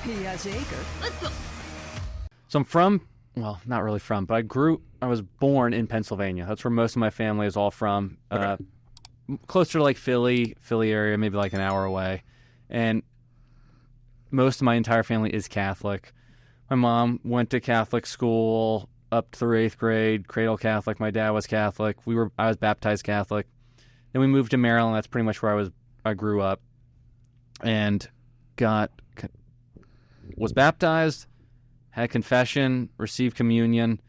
He has acre. Let's go. So I'm from, well, not really from, but I was born in Pennsylvania. That's where most of my family is all from. Okay. Closer to like Philly area, maybe like an hour away. And most of my entire family is Catholic. My mom went to Catholic school up through 8th grade, cradle Catholic. My dad was Catholic. I was baptized Catholic. Then we moved to Maryland. That's pretty much where I grew up. And was baptized, had confession, received communion,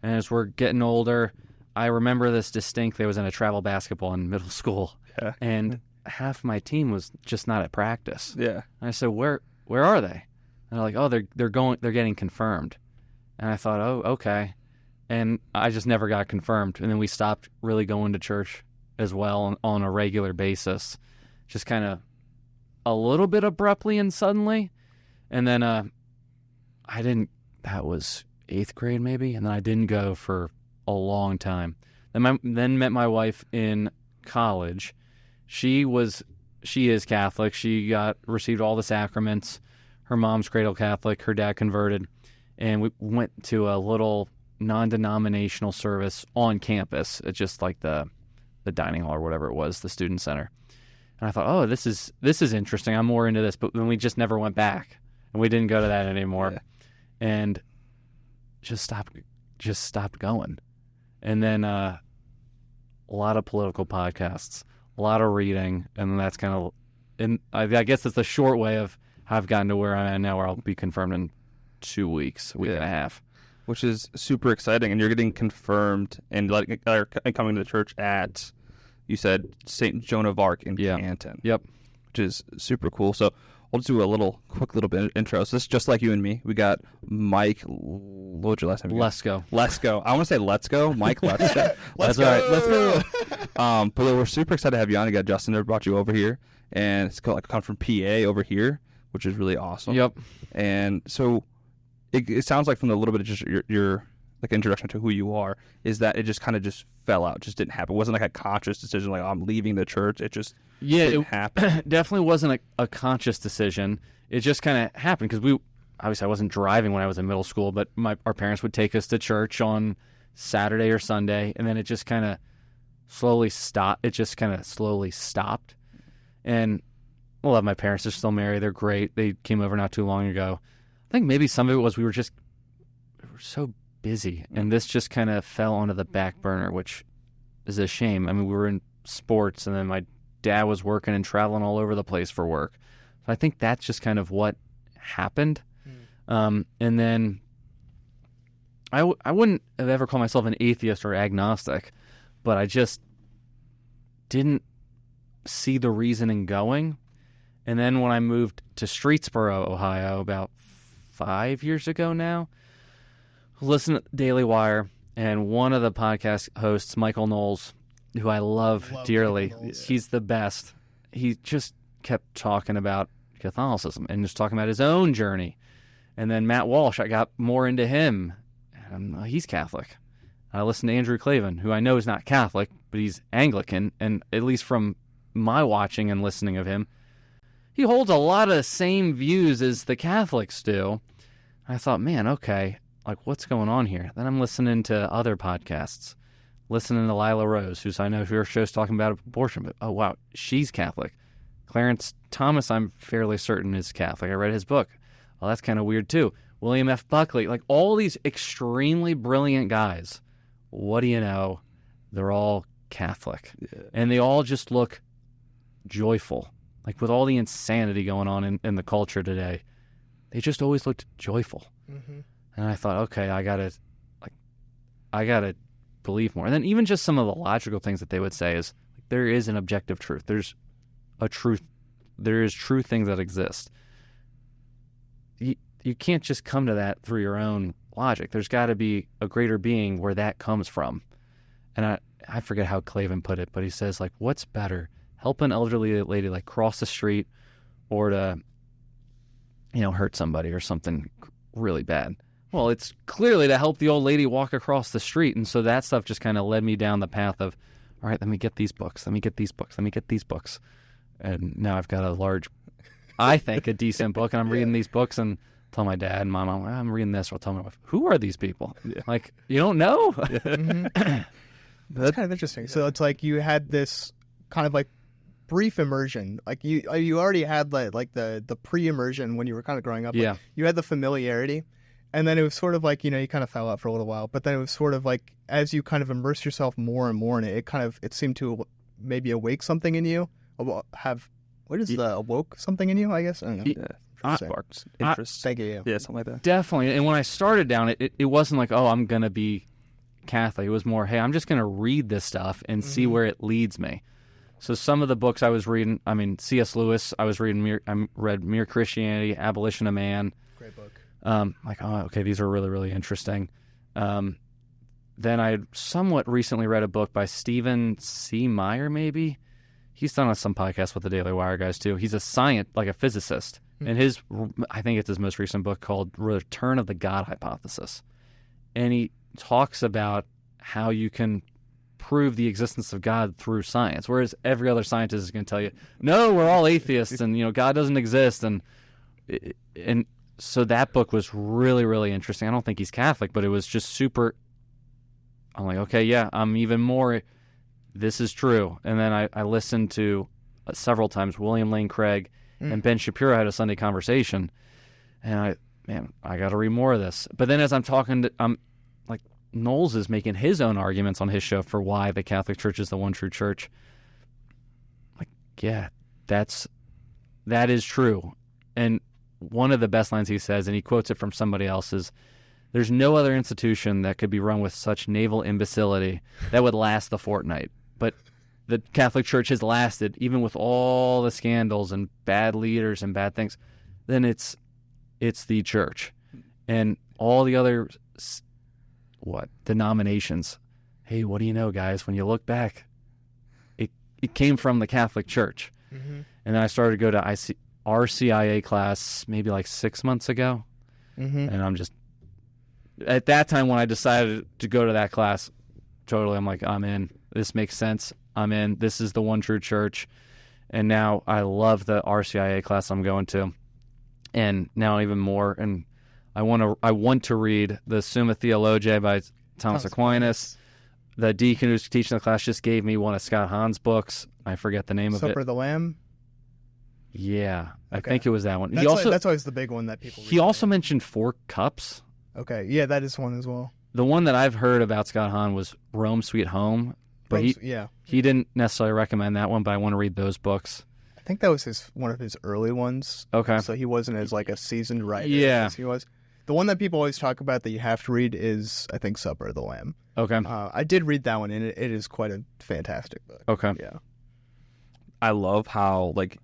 and as we're getting older, I remember this distinctly. I was in a travel basketball in middle school, and half my team was just not at practice. Yeah. And I said, "Where are they?" And they're like, "Oh, they're getting confirmed." And I thought, "Oh, okay." And I just never got confirmed. And then we stopped really going to church as well on a regular basis, just kind of a little bit abruptly and suddenly. And then that was 8th grade maybe, and then I didn't go for a long time. Then met my wife in college. She is Catholic. She received all the sacraments. Her mom's cradle Catholic. Her dad converted. And we went to a little non-denominational service on campus. It's just like the dining hall or whatever it was, the student center. And I thought, oh, this is interesting. I'm more into this. But then we just never went back. And we didn't go to that anymore. Yeah. And just stopped going. And then a lot of political podcasts, a lot of reading, and that's kind of, and I guess it's the short way of how I've gotten to where I am now, where I'll be confirmed in 2 weeks, a week and a half. Which is super exciting, and you're getting confirmed and coming to the church at, you said, St. Joan of Arc in Canton. Yep. Which is super cool. So we'll just do a quick little bit of intro. So this is just like you and me. We got Mike, what was your last name? Lesko. I want to say Let's Go. Mike Lesko. That's all right. Let's go. But we're super excited to have you on. We got Justin that brought you over here. And it's come from PA over here, which is really awesome. Yep. And so it sounds like from the little bit of just your like introduction to who you are, is that it just kind of just fell out, just didn't happen. It wasn't like a conscious decision, like, oh, I'm leaving the church. It just didn't happen. Definitely wasn't a conscious decision. It just kind of happened because obviously I wasn't driving when I was in middle school, but our parents would take us to church on Saturday or Sunday, and then it just kind of slowly stopped. And I love my parents. They're still married. They're great. They came over not too long ago. I think maybe some of it was we were so busy, and this just kind of fell onto the back burner, which is a shame. I mean, we were in sports, and then my dad was working and traveling all over the place for work. So I think that's just kind of what happened. And then I wouldn't have ever called myself an atheist or agnostic, but I just didn't see the reason in going. And then when I moved to Streetsboro, Ohio, about 5 years ago now, listen to Daily Wire, and one of the podcast hosts, Michael Knowles, who I love dearly, he's the best. He just kept talking about Catholicism and just talking about his own journey. And then Matt Walsh, I got more into him. And he's Catholic. I listened to Andrew Clavin, who I know is not Catholic, but he's Anglican, and at least from my watching and listening of him, he holds a lot of the same views as the Catholics do. I thought, man, okay, like, what's going on here? Then I'm listening to other podcasts, listening to Lila Rose, who's, I know her show's talking about abortion, but oh, wow, she's Catholic. Clarence Thomas, I'm fairly certain, is Catholic. I read his book. Well, that's kind of weird, too. William F. Buckley, like all these extremely brilliant guys, what do you know? They're all Catholic. Yeah. And they all just look joyful. Like, with all the insanity going on in the culture today, they just always looked joyful. Mm-hmm. And I thought, okay, I gotta believe more. And then even just some of the logical things that they would say is, like, there is an objective truth. There is true things that exist. You can't just come to that through your own logic. There's got to be a greater being where that comes from. And I forget how Clavin put it, but he says, like, what's better, help an elderly lady, like, cross the street, or to, hurt somebody or something really bad? Well, it's clearly to help the old lady walk across the street. And so that stuff just kind of led me down the path of, all right, let me get these books. Let me get these books. And now I've got a large I think, a decent book, and I'm reading these books and tell my dad and my mom, I'm reading this, or I'll tell my wife, who are these people? Yeah. Like, you don't know? That's kind of interesting. So it's like you had this kind of like brief immersion. Like you already had like the pre-immersion when you were kind of growing up. Like, yeah. You had the familiarity, and then it was sort of like, you kind of fell out for a little while, but then it was sort of like as you kind of immerse yourself more and more in it, it seemed to maybe awake something in you. Awoke something in you, I guess? I don't know. Yeah. Sparks interest. Thank you. Yeah, something like that. Definitely. And when I started down it wasn't like, oh, I'm going to be Catholic. It was more, hey, I'm just going to read this stuff and see where it leads me. So some of the books I was reading, C.S. Lewis, I read Mere Christianity, Abolition of Man. Great book. Like, oh, okay, these are really, really interesting. Then I somewhat recently read a book by Stephen C. Meyer, maybe. He's done on some podcasts with the Daily Wire guys, too. He's a physicist. And I think it's his most recent book called Return of the God Hypothesis. And he talks about how you can prove the existence of God through science, whereas every other scientist is going to tell you, no, we're all atheists and, God doesn't exist. And so that book was really, really interesting. I don't think he's Catholic, but it was just super. I'm like, okay, yeah, I'm even more. This is true. And then I listened to several times William Lane Craig and Ben Shapiro had a Sunday conversation, and I got to read more of this. But then as I'm talking to, like, Knowles is making his own arguments on his show for why the Catholic Church is the one true church. Like, yeah, that is true. And one of the best lines he says, and he quotes it from somebody else, is, there's no other institution that could be run with such naval imbecility that would last the fortnight. But the Catholic Church has lasted, even with all the scandals and bad leaders and bad things. Then it's the church. And all the other denominations. Hey, what do you know, guys? When you look back, it came from the Catholic Church. Mm-hmm. And then I started to go to RCIA class maybe like 6 months ago. Mm-hmm. And I'm just, at that time when I decided to go to that class, totally, I'm like, I'm in. This makes sense. I'm in. This is the one true church. And now I love the RCIA class I'm going to. And now even more. And I want to read the Summa Theologiae by Thomas Aquinas. The deacon who's teaching the class just gave me one of Scott Hahn's books. I forget the name of it. Supper of the Lamb? Yeah. I think it was that one. That's always the big one that people read. He also mentioned Four Cups. Okay. Yeah, that is one as well. The one that I've heard about Scott Hahn was Rome Sweet Home. But he didn't necessarily recommend that one, but I want to read those books. I think that was one of his early ones. Okay. So he wasn't as like a seasoned writer as he was. The one that people always talk about that you have to read is, I think, Supper of the Lamb. Okay. I did read that one, and it is quite a fantastic book. Okay. Yeah. I love how, like,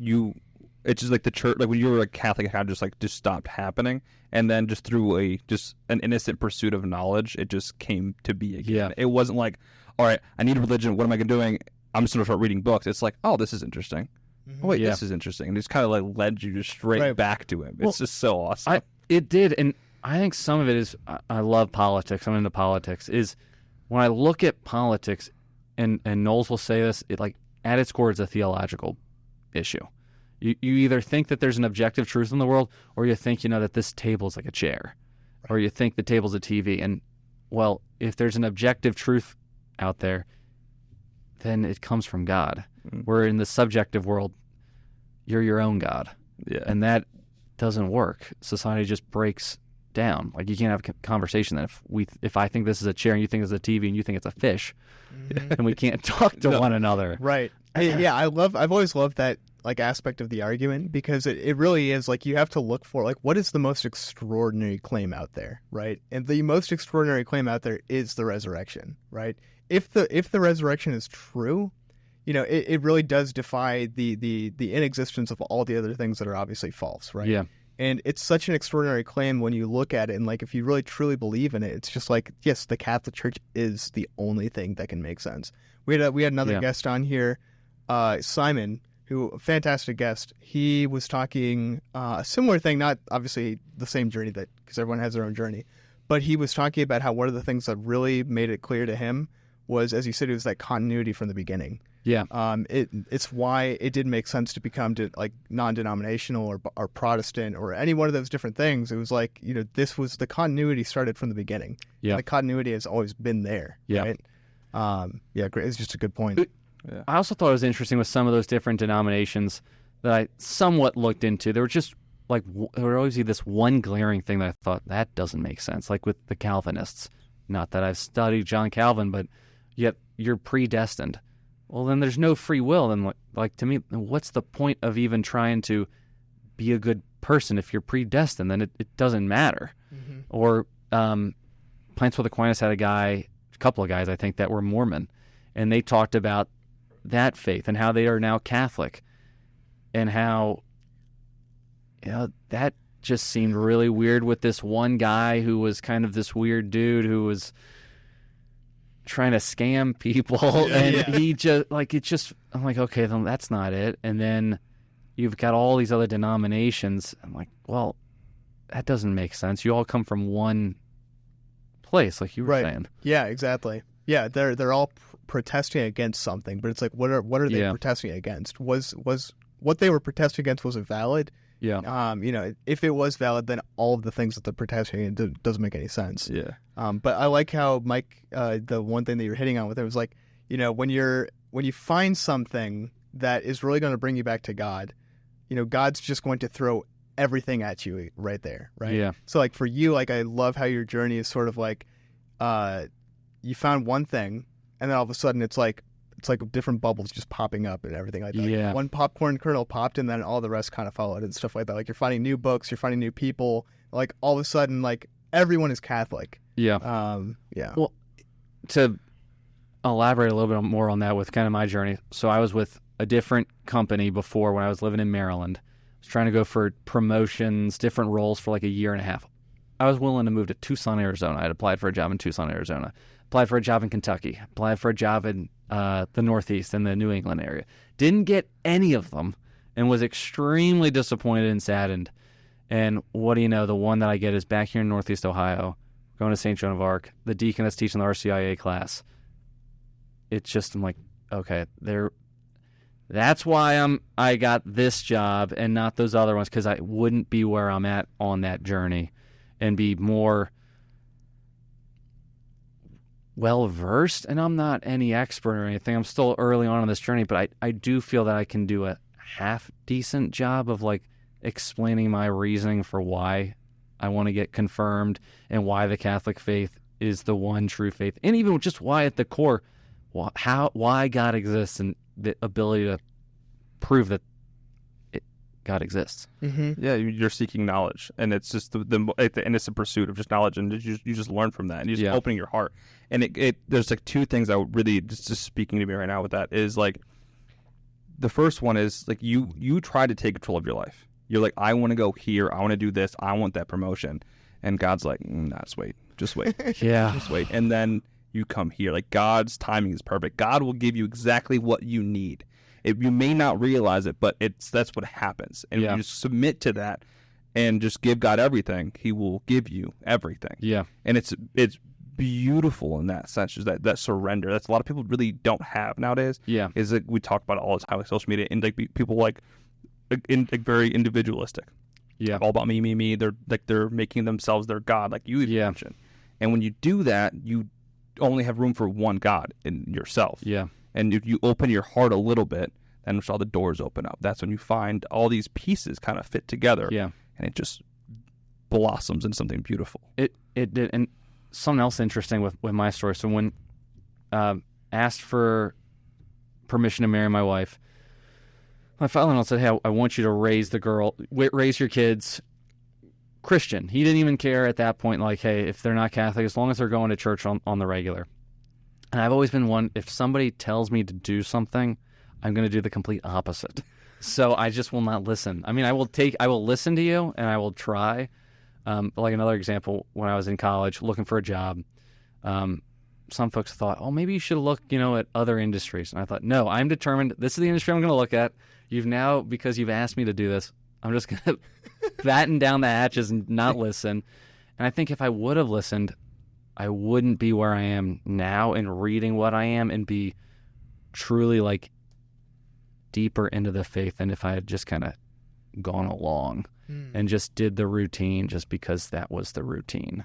it's just like the church, like when you were a Catholic, it kind of just stopped happening. And then just through an innocent pursuit of knowledge, it just came to be again. Yeah. It wasn't like, all right, I need a religion. What am I doing? I'm just going to start reading books. It's like, oh, this is interesting. Mm-hmm. Oh, wait, this is interesting. And it's kind of like led you just straight back to him. It's just so awesome. It did. And I think some of it is, I love politics. I'm into politics. Is when I look at politics, and Knowles will say this, at its core, it's a theological issue. You either think that there's an objective truth in the world, or you think, that this table is like a chair, or you think the table's a TV. And, well, if there's an objective truth out there, then it comes from God. Mm-hmm. Where in the subjective world, you're your own God. Yeah. And that doesn't work. Society just breaks down. Like, you can't have a conversation that if I think this is a chair and you think it's a TV and you think it's a fish, then we can't talk to one another. Right. Yeah, I've always loved that aspect of the argument, because it really is you have to look for what is the most extraordinary claim out there, right? And the most extraordinary claim out there is the resurrection, right? If the resurrection is true, it really does defy the inexistence of all the other things that are obviously false, right? Yeah. And it's such an extraordinary claim when you look at it, and if you really truly believe in it, it's just yes, the Catholic Church is the only thing that can make sense. We had another guest on here, Simon, who, a fantastic guest. He was talking a similar thing, not obviously the same journey, because everyone has their own journey, but he was talking about how one of the things that really made it clear to him was, as you said, it was that continuity from the beginning. Yeah. It's why it didn't make sense to become like non-denominational or Protestant or any one of those different things. It was like, this was the continuity started from the beginning. Yeah. And the continuity has always been there. Yeah. Right? Great. It's just a good point. Yeah. I also thought it was interesting with some of those different denominations that I somewhat looked into. There were just there would always be this one glaring thing that I thought that doesn't make sense. Like with the Calvinists, not that I've studied John Calvin, but yet you're predestined. Well, then there's no free will. Then, like to me, what's the point of even trying to be a good person if you're predestined? Then it doesn't matter. Mm-hmm. Or Plants with Aquinas had a couple of guys, I think, that were Mormon, and they talked about that faith and how they are now Catholic, and how that just seemed really weird with this one guy who was kind of this weird dude who was trying to scam people, and he just I'm like, okay, then that's not it. And then you've got all these other denominations. I'm like, well, that doesn't make sense. You all come from one place, like you were saying. Yeah, exactly. Yeah, they're all protesting against something, but it's like, what are they protesting against? Was what they were protesting against, was it valid? Yeah. If it was valid, then all of the things that they're protesting against doesn't make any sense. Yeah. But I like how Mike, the one thing that you're hitting on with it was like, when you find something that is really going to bring you back to God, God's just going to throw everything at you right there, right? Yeah. So like for you, like I love how your journey is sort of like, you found one thing, and then all of a sudden it's like different bubbles just popping up and everything like that. Yeah. One popcorn kernel popped, and then all the rest kind of followed and stuff like that. Like you're finding new books, you're finding new people. Like all of a sudden, like everyone is Catholic. Yeah. Yeah. Well, to elaborate a little bit more on that with kind of my journey. So I was with a different company before when I was living in Maryland. I was trying to go for promotions, different roles for like a year and a half. I was willing to move to Tucson, Arizona. I'd applied for a job in Tucson, Arizona. Applied for a job in Kentucky. Applied for a job in the Northeast in the New England area. Didn't get any of them and was extremely disappointed and saddened. And what do you know? The one that I get is back here in Northeast Ohio, going to St. Joan of Arc, the deacon that's teaching the RCIA class. It's just, I'm like, okay, that's why I got this job and not those other ones, because I wouldn't be where I'm at on that journey and be more well-versed. And I'm not any expert or anything. I'm still early on in this journey, but I do feel that I can do a half-decent job of, like, explaining my reasoning for why I want to get confirmed and why the Catholic faith is the one true faith. And even just why at the core, why God exists and the ability to prove that God exists. Mm-hmm. Yeah, you're seeking knowledge, and it's just and it's a pursuit of just knowledge, and you just learn from that, and you're just opening your heart. And there's like two things I would really just speaking to me right now with that is like, the first one is like you try to take control of your life. You're like, I want to go here, I want to do this, I want that promotion, and God's like, nah, just wait, yeah, just wait, and then you come here. Like, God's timing is perfect. God will give you exactly what you need. You may not realize it, but that's what happens. And if you just submit to that and just give God everything, He will give you everything. Yeah. And it's beautiful in that sense, is that surrender. That's a lot of people really don't have nowadays. Yeah. Is like we talk about it all the time, like social media, and like people like very individualistic. Yeah. All about me. They're making themselves their God, like you mentioned. And when you do that, you only have room for one God in yourself. Yeah. And if you open your heart a little bit, then all the doors open up. That's when you find all these pieces kind of fit together. Yeah. And it just blossoms into something beautiful. It did. And something else interesting with my story. So when asked for permission to marry my wife, my father-in-law said, hey, I want you to raise your kids Christian. He didn't even care at that point, like, hey, if they're not Catholic, as long as they're going to church on the regular. And I've always been one, if somebody tells me to do something, I'm going to do the complete opposite. So I just will not listen. I mean, I will listen to you, and I will try. Like another example, when I was in college looking for a job, some folks thought, oh, maybe you should look, at other industries. And I thought, no, I'm determined. This is the industry I'm going to look at. Because you've asked me to do this, I'm just going to batten down the hatches and not listen. And I think if I would have listened, I wouldn't be where I am now and reading what I am and be truly like deeper into the faith than if I had just kind of gone along and just did the routine just because that was the routine.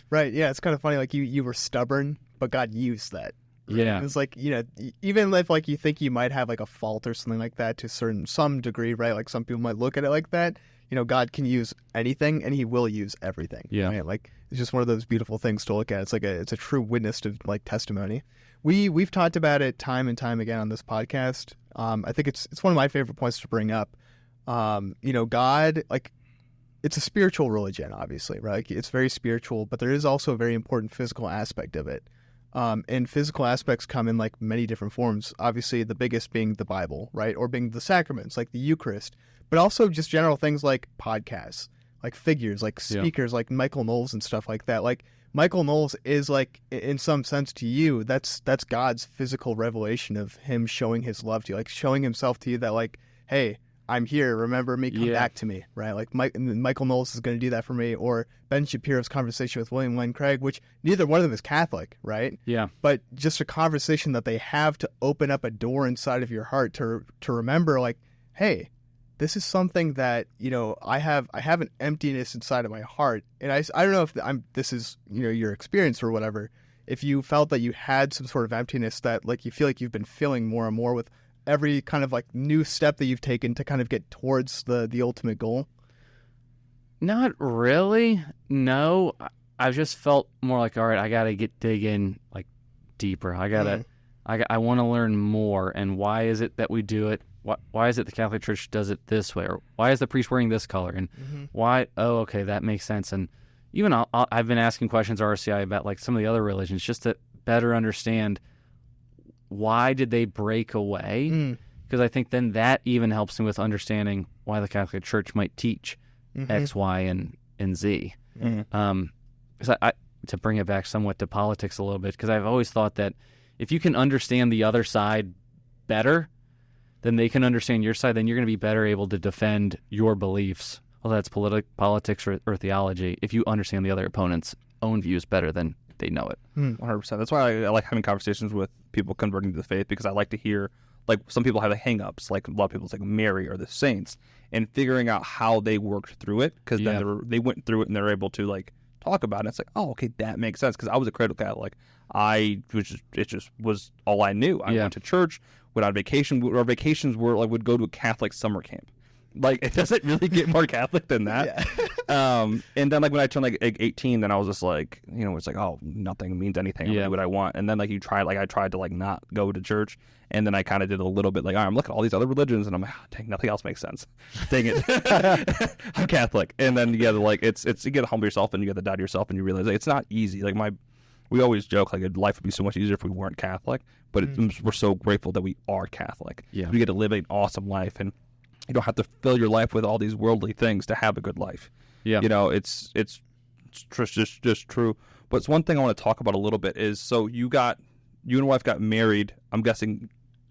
Right. Yeah. It's kind of funny. Like you were stubborn, but God used that. Right? Yeah. It was like, even if like you think you might have like a fault or something like that to some degree, right? Like some people might look at it like that. God can use anything and he will use everything. Yeah. Right? Like it's just one of those beautiful things to look at. It's like it's a true witness to like testimony. We've talked about it time and time again on this podcast. I think it's one of my favorite points to bring up. God, like, it's a spiritual religion, obviously, right? Like, it's very spiritual, but there is also a very important physical aspect of it. And physical aspects come in like many different forms. Obviously, the biggest being the Bible, right? Or being the sacraments, like the Eucharist, but also just general things like podcasts, like figures, like speakers, like Michael Knowles and stuff like that. Like Michael Knowles is like, in some sense to you, that's God's physical revelation of him showing his love to you, like showing himself to you that like, hey, I'm here. Remember me. Come back to me. Right. Like Michael Knowles is going to do that for me. Or Ben Shapiro's conversation with William Lane Craig, which neither one of them is Catholic. Right. Yeah. But just a conversation that they have to open up a door inside of your heart to remember, like, hey, this is something that, I have an emptiness inside of my heart. And I don't know if this is, your experience or whatever. If you felt that you had some sort of emptiness that like you feel like you've been filling more and more with every kind of like new step that you've taken to kind of get towards the ultimate goal? Not really. No, I've just felt more like, all right, I got to dig in like deeper. I want to learn more. And why is it that we do it? Why is it the Catholic Church does it this way? Or why is the priest wearing this color? And why? Oh, okay, that makes sense. And even I've been asking questions at RCI about like some of the other religions just to better understand why did they break away? Because I think then that even helps me with understanding why the Catholic Church might teach X, Y, and Z. Because to bring it back somewhat to politics a little bit, because I've always thought that if you can understand the other side better, then they can understand your side, then you're going to be better able to defend your beliefs, whether that's politics or theology, if you understand the other opponent's own views better than they know it. 100%. That's why I like having conversations with people converting to the faith, because I like to hear, like, some people have like hang-ups, like a lot of people, it's like Mary or the saints, and figuring out how they worked through it, because then they went through it and they're able to like talk about it. It's like, oh, okay, that makes sense, because I was a cradle Catholic. It just was all I knew. I went to church, went on vacation. Our vacations were like, would go to a Catholic summer camp. Like, it doesn't really get more Catholic than that. And then like when I turned like 18, then I was just like, it's like, oh, nothing means anything. I do what I want. And then like I tried to like not go to church, and then I kind of did a little bit like, all right, I'm looking at all these other religions, and I'm like, oh, dang, nothing else makes sense. Dang it, I'm Catholic. And then you gotta like you gotta humble yourself, and you gotta die to yourself, and you realize like, it's not easy. Like we always joke like life would be so much easier if we weren't Catholic, but we're so grateful that we are Catholic. Yeah, we get to live an awesome life, and you don't have to fill your life with all these worldly things to have a good life. Yeah, it's just true. But it's one thing I want to talk about a little bit is, so you and your wife got married. I'm guessing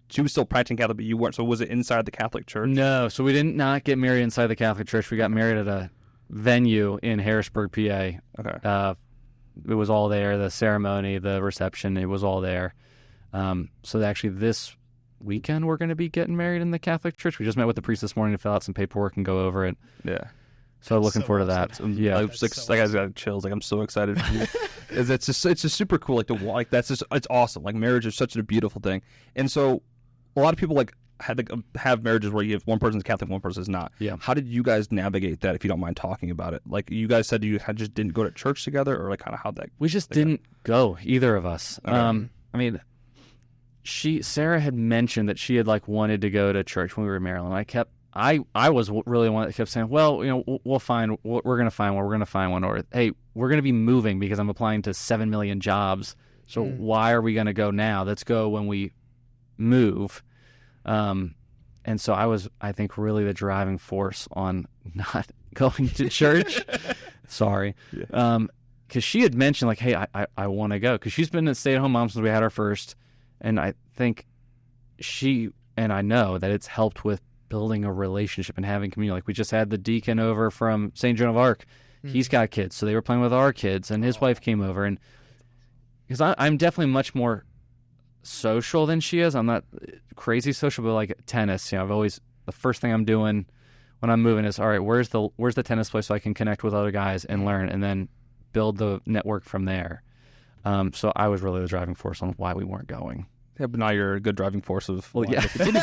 she was still practicing Catholic, but you weren't. So was it inside the Catholic Church? No, so we did not get married inside the Catholic Church. We got married at a venue in Harrisburg, PA. Okay. It was all there. The ceremony, the reception, it was all there. So actually this weekend we're going to be getting married in the Catholic Church. We just met with the priest this morning to fill out some paperwork and go over it. Yeah. So looking forward to that. Yeah. I guys got chills. Like, I'm so excited for you. It's just super cool. Like, it's awesome. Like, marriage is such a beautiful thing. And so a lot of people like have marriages where you have one person's Catholic, one person's not. Yeah. How did you guys navigate that, if you don't mind talking about it? Like, you guys said you just didn't go to church together, or like kind of how that? We just didn't go, either of us. Okay. I mean, Sarah had mentioned that she had like wanted to go to church when we were in Maryland. I was really one that kept saying, well, we're going to find one, or hey, we're going to be moving because I'm applying to 7 million jobs. So why are we going to go now? Let's go when we move. And so I think really the driving force on not going to church. Sorry. Yeah. Cause she had mentioned like, hey, I want to go. Cause she's been a stay-at-home mom since we had our first. And I think I know that it's helped with building a relationship and having community. Like, we just had the deacon over from St. Joan of Arc. He's got kids, so they were playing with our kids, and his wife came over. And because I'm definitely much more social than she is. I'm not crazy social, but like tennis, I've always, the first thing I'm doing when I'm moving is, all right, where's the tennis place so I can connect with other guys and learn, and then build the network from there. So I was really the driving force on why we weren't going. Yeah, but now you're a good driving force of Well, yeah. so it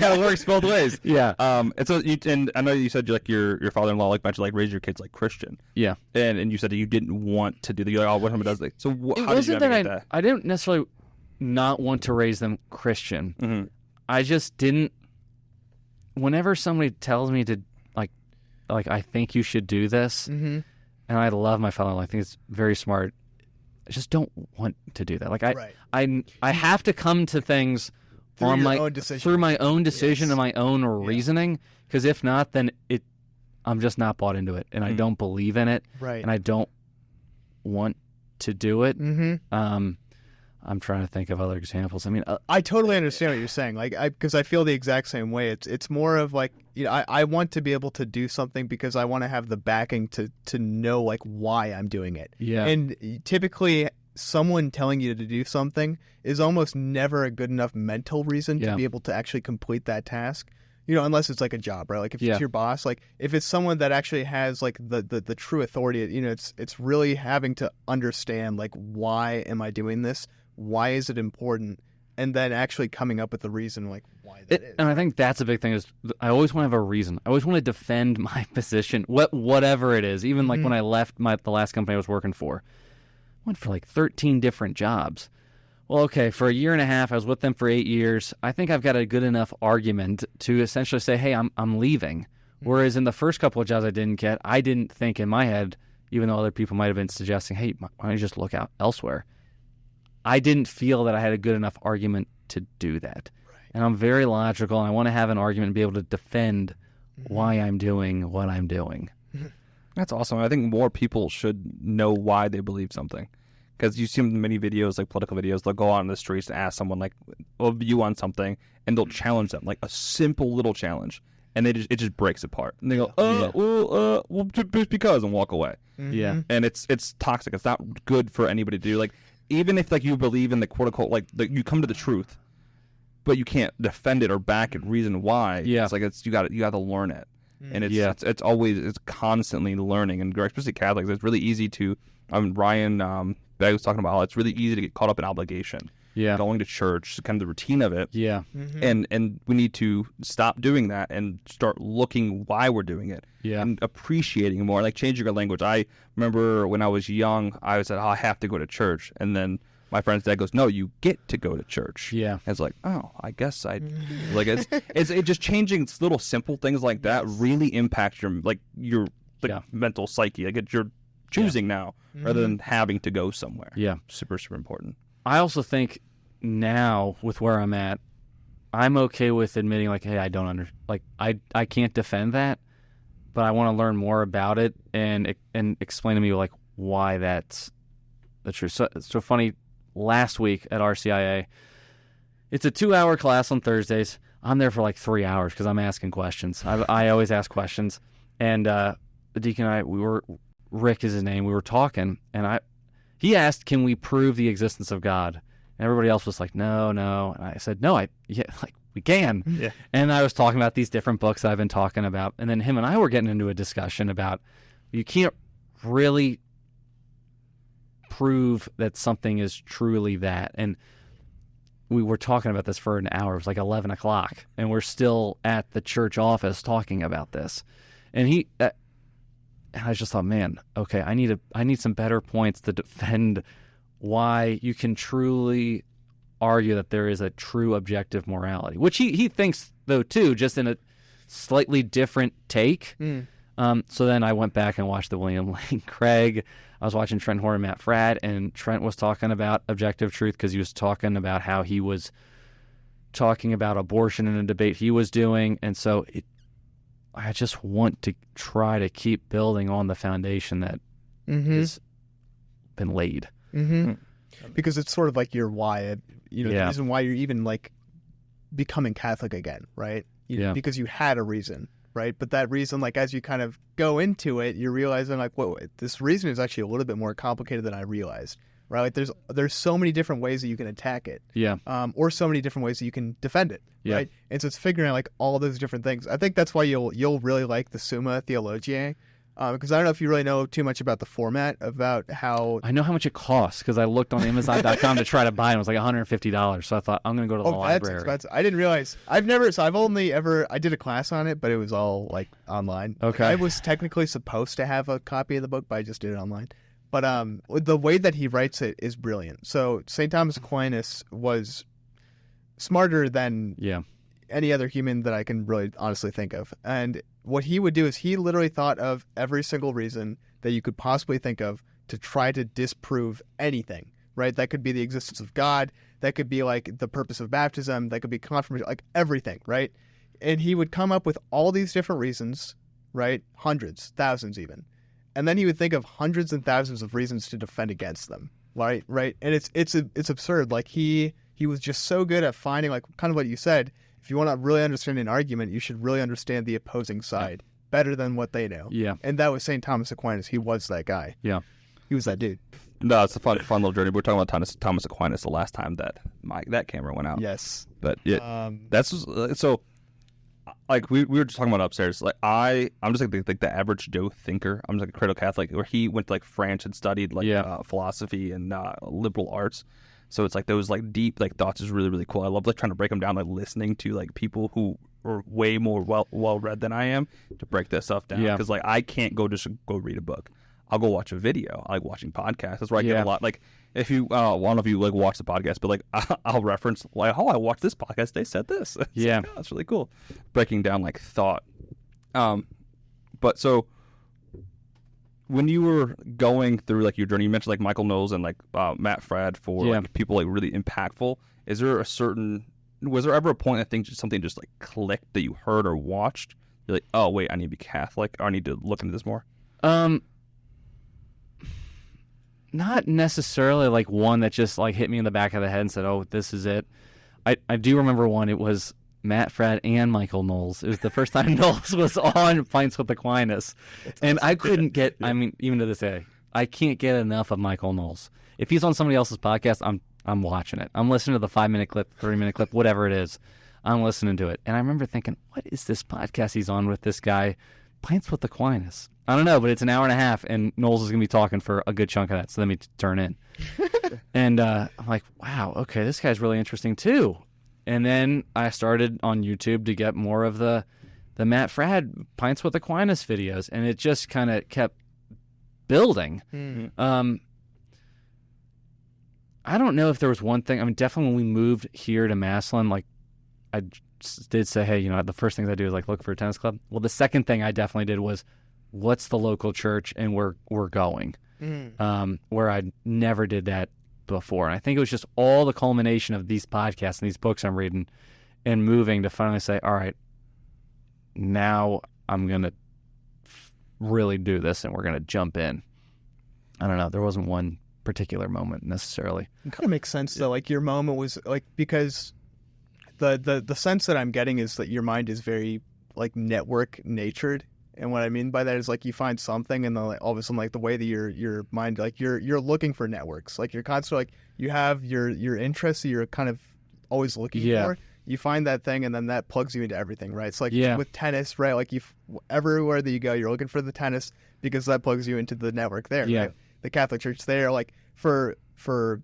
kind of works both ways. Yeah. And so and I know you said like your father-in-law mentioned like raise your kids like Christian. Yeah. And you said that you didn't want to do that. You're like, oh, what somebody does like. So how did you that navigate that? I didn't necessarily not want to raise them Christian. Mm-hmm. I just didn't. Whenever somebody tells me to like I think you should do this, Mm-hmm. and I love my father-in-law, I think it's very smart. I just don't want to do that. Like I have to come to things Through on your my own decision. through my own decision Yes. and my own reasoning. Because if not, then I'm just not bought into it, and I don't believe in it, Right. and I don't want to do it. Mm-hmm. I'm trying to think of other examples. I mean, I totally understand what you're saying. Like, because I feel the exact same way. It's more of like, I want to be able to do something because I want to have the backing to know like why I'm doing it. yeah, And typically, someone telling you to do something is almost never a good enough mental reason to Yeah. be able to actually complete that task. Unless it's like a job, right? Like if Yeah. it's your boss, like if it's someone that actually has like the true authority, it's really having to understand like, why am I doing this? Why is it important? And then actually coming up with the reason like why that is. and I think that's a big thing. Is I always want to have a reason. I always want to defend my position, whatever it is. Even like when I left the last company I was working for, I went for like 13 different jobs. Well, okay, for a year and a half, I was with them for 8 years. I think I've got a good enough argument to essentially say, hey, I'm leaving. Whereas in the first couple of jobs I didn't get, I didn't think in my head, even though other people might have been suggesting, hey, why don't you just look out elsewhere? I didn't feel that I had a good enough argument to do that. Right. And I'm very logical, and I want to have an argument and be able to defend why I'm doing what I'm doing. That's awesome. I think more people should know why they believe something. Because you see them in many videos, like political videos, they'll go out in the streets and ask someone like a view on something, and they'll challenge them, like a simple little challenge, and it just breaks apart. And they go, well, just because, and walk away. Yeah. And it's toxic. It's not good for anybody to do. Like, even if like you believe in the quote unquote you come to the truth, but you can't defend it or back it, reason why. Yeah. It's like you got to learn it, and it's always constantly learning. And especially Catholics, it's really easy to. Ryan Begg was talking about how it's really easy to get caught up in obligation. Yeah. Going to church, kind of the routine of it. Yeah. And we need to stop doing that and start looking why we're doing it. Yeah. And appreciating more, like changing our language. I remember when I was young, I said, I have to go to church. And then my friend's dad goes, no, you get to go to church. Yeah. And it's like, oh, I guess I like it's just changing little simple things like that really impact your mental psyche. Like you're choosing now rather than having to go somewhere. Yeah. Super, super important. I also think now with where I'm at, I'm okay with admitting like, hey, I don't I can't defend that, but I want to learn more about it and explain to me like why that's the truth. So funny. Last week at RCIA, it's a 2-hour class on Thursdays. I'm there for like 3 hours because I'm asking questions. I always ask questions, and the deacon and I, Rick is his name. We were talking, and he asked, "Can we prove the existence of God?" And everybody else was like, "No, no." And I said, "No, we can." Yeah. And I was talking about these different books that I've been talking about, and then him and I were getting into a discussion about you can't really prove that something is truly that. And we were talking about this for an hour. It was like 11 o'clock, and we're still at the church office talking about this. And I just thought, man, okay, I need some better points to defend why you can truly argue that there is a true objective morality, which he thinks though too, just in a slightly different take. So then I went back and watched the William Lane Craig. I was watching Trent Horn and Matt Fradd, and Trent was talking about objective truth because he was talking about how he was talking about abortion in a debate he was doing. And so I just want to try to keep building on the foundation that has been laid. Because it's sort of like your why, the reason why you're even like becoming Catholic again, right? Because you had a reason. Right, but that reason, like as you kind of go into it, you're realizing like, whoa, this reason is actually a little bit more complicated than I realized, right? Like there's so many different ways that you can attack it, or so many different ways that you can defend it, right? And so it's figuring out like all those different things. I think that's why you'll really like the Summa Theologiae. Because I don't know if you really know too much about the format, about how... I know how much it costs, because I looked on Amazon.com to try to buy it. It was like $150, so I thought, I'm going to go to the library. That's expensive. I didn't realize. I did a class on it, but it was all, like, online. Okay. I was technically supposed to have a copy of the book, but I just did it online. But the way that he writes it is brilliant. So St. Thomas Aquinas was smarter than any other human that I can really honestly think of. And what he would do is he literally thought of every single reason that you could possibly think of to try to disprove anything, right? That could be the existence of God. That could be like the purpose of baptism. That could be confirmation, like everything, right? And he would come up with all these different reasons, right? Hundreds, thousands even. And then he would think of hundreds and thousands of reasons to defend against them, right? And it's absurd. Like he was just so good at finding, like kind of what you said. If you want to really understand an argument, you should really understand the opposing side better than what they know. Yeah. And that was St. Thomas Aquinas. He was that guy. Yeah. He was that dude. No, it's a fun little journey. We were talking about Thomas Aquinas the last time that camera went out. Yes. But that's so. Like we were just talking about upstairs. Like I'm just like the average Joe thinker. I'm just like a cradle Catholic, where he went to like France and studied like philosophy and liberal arts. So it's like those like deep like thoughts is really, really cool. I love like trying to break them down, like listening to like people who are way more well read than I am to break that stuff down. Because like I can't go read a book. I'll go watch a video. I like watching podcasts. That's where I get a lot. Like if you one of you like watch the podcast, but like I'll reference like, oh, I watched this podcast. They said this. It's like, oh, that's really cool. Breaking down like thought. But so when you were going through like your journey, you mentioned like Michael Knowles and like Matt Fradd for like people like really impactful. Was there ever a point I think something just like clicked that you heard or watched? You're like, oh wait, I need to be Catholic, or I need to look into this more. Not necessarily like one that just like hit me in the back of the head and said, oh, this is it. I do remember one. It was Matt Fradd and Michael Knowles. It was the first time Knowles was on Pints with Aquinas. And I couldn't get, I mean, even to this day, I can't get enough of Michael Knowles. If he's on somebody else's podcast, I'm watching it. I'm listening to the 5-minute clip, 3-minute clip, whatever it is. I'm listening to it. And I remember thinking, what is this podcast he's on with this guy, Pints with Aquinas? I don't know, but it's an hour and a half, and Knowles is going to be talking for a good chunk of that, so let me turn in. And I'm like, wow, okay, this guy's really interesting too. And then I started on YouTube to get more of the Matt Fradd Pints with Aquinas videos, and it just kind of kept building. Mm-hmm. I don't know if there was one thing. I mean, definitely when we moved here to Massillon, like I did say, hey, you know, the first thing I do is like look for a tennis club. Well, the second thing I definitely did was, what's the local church and where we're going, where I never did that before. And I think it was just all the culmination of these podcasts and these books I'm reading and moving to finally say, all right, now I'm going to really do this and we're going to jump in. I don't know. There wasn't one particular moment necessarily. It kind of makes sense though. Like your moment was like, because the sense that I'm getting is that your mind is very like network natured. And what I mean by that is like you find something and then like, all of a sudden like the way that your mind, like you're looking for networks, like you're constantly like you have your interests that you're kind of always looking for. You find that thing and then that plugs you into everything, right? It's like with tennis, right? Like everywhere that you go, you're looking for the tennis because that plugs you into the network there. Right? The Catholic Church there, like for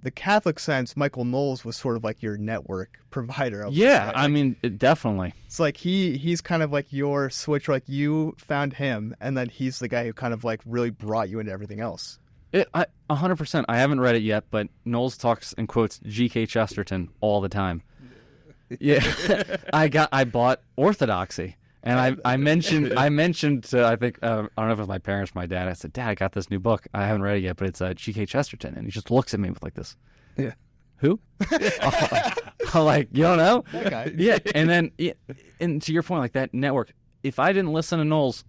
the Catholic sense, Michael Knowles was sort of like your network provider. Yeah, I mean, definitely. It's like he's kind of like your switch, like you found him, and then he's the guy who kind of like really brought you into everything else. 100%. I haven't read it yet, but Knowles talks and quotes G.K. Chesterton all the time. Yeah, I bought Orthodoxy. And I mentioned I think I don't know if it was my parents or my dad. I said, Dad, I got this new book. I haven't read it yet, but it's G.K. Chesterton, and he just looks at me with like this. Yeah. Who? I'm like, you don't know? That guy. Yeah. And then, and to your point, like that network. If I didn't listen to Knowles,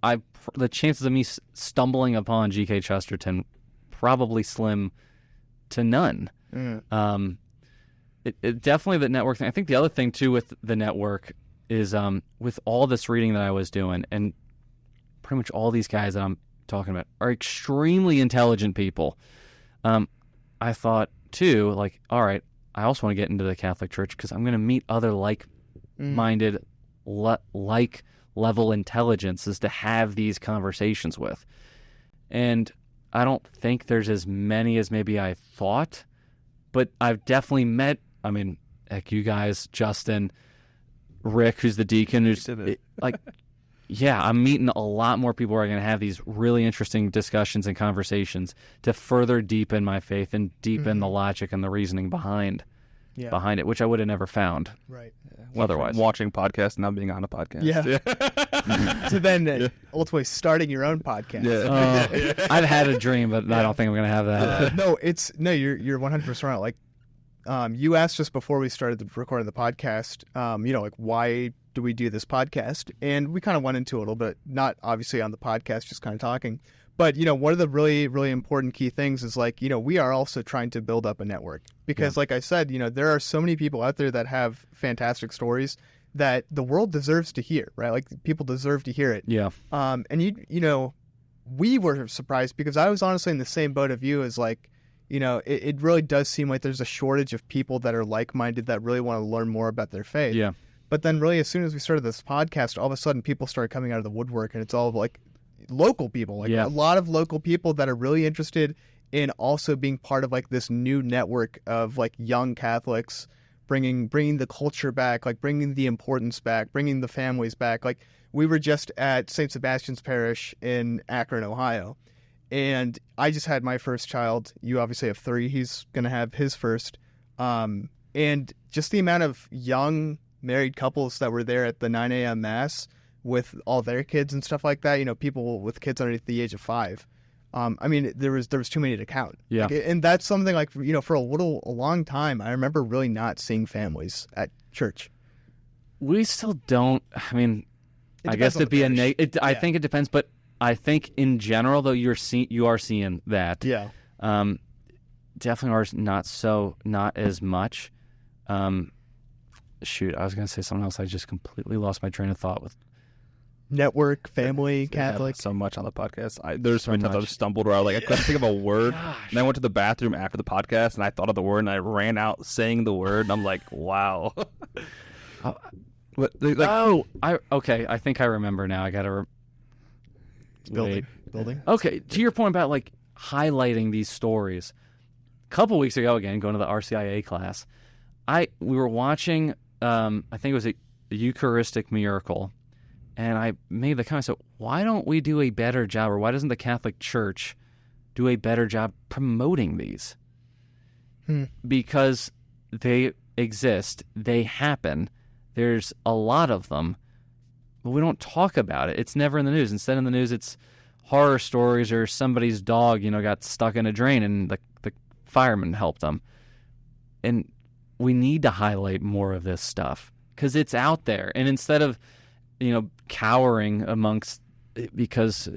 the chances of me stumbling upon G.K. Chesterton probably slim to none. Mm. It definitely the network thing. I think the other thing too with the network is with all this reading that I was doing, and pretty much all these guys that I'm talking about are extremely intelligent people. I thought too, like, all right, I also want to get into the Catholic Church because I'm going to meet other like-minded, like level intelligences to have these conversations with. And I don't think there's as many as maybe I thought, but I've definitely met, I mean, heck, you guys, Justin, Rick, who's the deacon, who's like, yeah, I'm meeting a lot more people who are going to have these really interesting discussions and conversations to further deepen my faith and deepen the logic and the reasoning behind it, which I would have never found. Right. Otherwise, watching podcasts and now being on a podcast. Yeah. So then ultimately starting your own podcast. Yeah. I've had a dream, but I don't think I'm going to have that. You're 100% right. Like, you asked us before we started recording the podcast, like, why do we do this podcast? And we kind of went into it a little bit, not obviously on the podcast, just kind of talking. But, one of the really, really important key things is, like, we are also trying to build up a network. Because, like I said, there are so many people out there that have fantastic stories that the world deserves to hear, right? Like, people deserve to hear it. Yeah. And, we were surprised because I was honestly in the same boat of you as, like, it really does seem like there's a shortage of people that are like-minded that really want to learn more about their faith. Yeah. But then really as soon as we started this podcast, all of a sudden people started coming out of the woodwork, and it's all like local people, a lot of local people that are really interested in also being part of like this new network of like young Catholics, bringing the culture back, like bringing the importance back, bringing the families back. Like, we were just at St. Sebastian's Parish in Akron, Ohio, and I just had my first child. You obviously have 3. He's going to have his first. And just the amount of young married couples that were there at the 9 a.m. Mass with all their kids and stuff like that, people with kids underneath the age of 5. I mean, there was too many to count. Yeah. And that's something like, for a long time, I remember really not seeing families at church. We still don't, I mean, I guess it'd be I think it depends, but I think in general, though, you are seeing that. Yeah. Definitely ours not as much. Shoot, I was going to say something else. I just completely lost my train of thought with network, family, Catholic. So much on the podcast. There's so many times I've stumbled where I couldn't think of a word. And I went to the bathroom after the podcast and I thought of the word and I ran out saying the word and I'm like, wow. I think I remember now. I got to building. Okay, to your point about like highlighting these stories. A couple weeks ago, again, going to the RCIA class, we were watching, I think it was a Eucharistic miracle, and I made the comment, so why don't we do a better job, or why doesn't the Catholic Church do a better job promoting these? Because they exist, they happen, there's a lot of them, but we don't talk about it. It's never in the news. Instead in the news, it's horror stories or somebody's dog, got stuck in a drain and the fireman helped them. And we need to highlight more of this stuff because it's out there. And instead of, cowering amongst because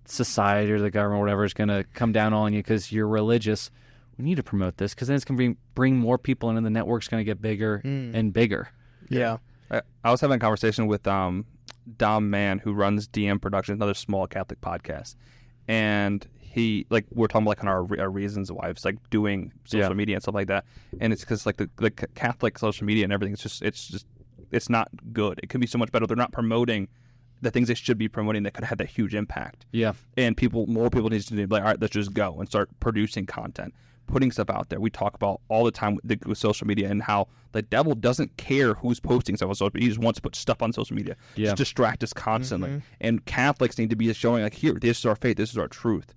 society or the government or whatever is going to come down on you because you're religious, we need to promote this because then it's going to bring more people in and the network's going to get bigger and bigger. Yeah. I was having a conversation with Dom Mann, who runs DM Productions, another small Catholic podcast. And we're talking about on our reasons why it's doing social media and stuff like that. And it's because the Catholic social media and everything, it's not good. It could be so much better. They're not promoting the things they should be promoting that could have that huge impact. Yeah. And more people need to be like, all right, let's just go and start producing content, putting stuff out there. We talk about all the time with social media and how the devil doesn't care who's posting stuff on social media. He just wants to put stuff on social media. Just distract us constantly. And Catholics need to be showing here, this is our faith, this is our truth.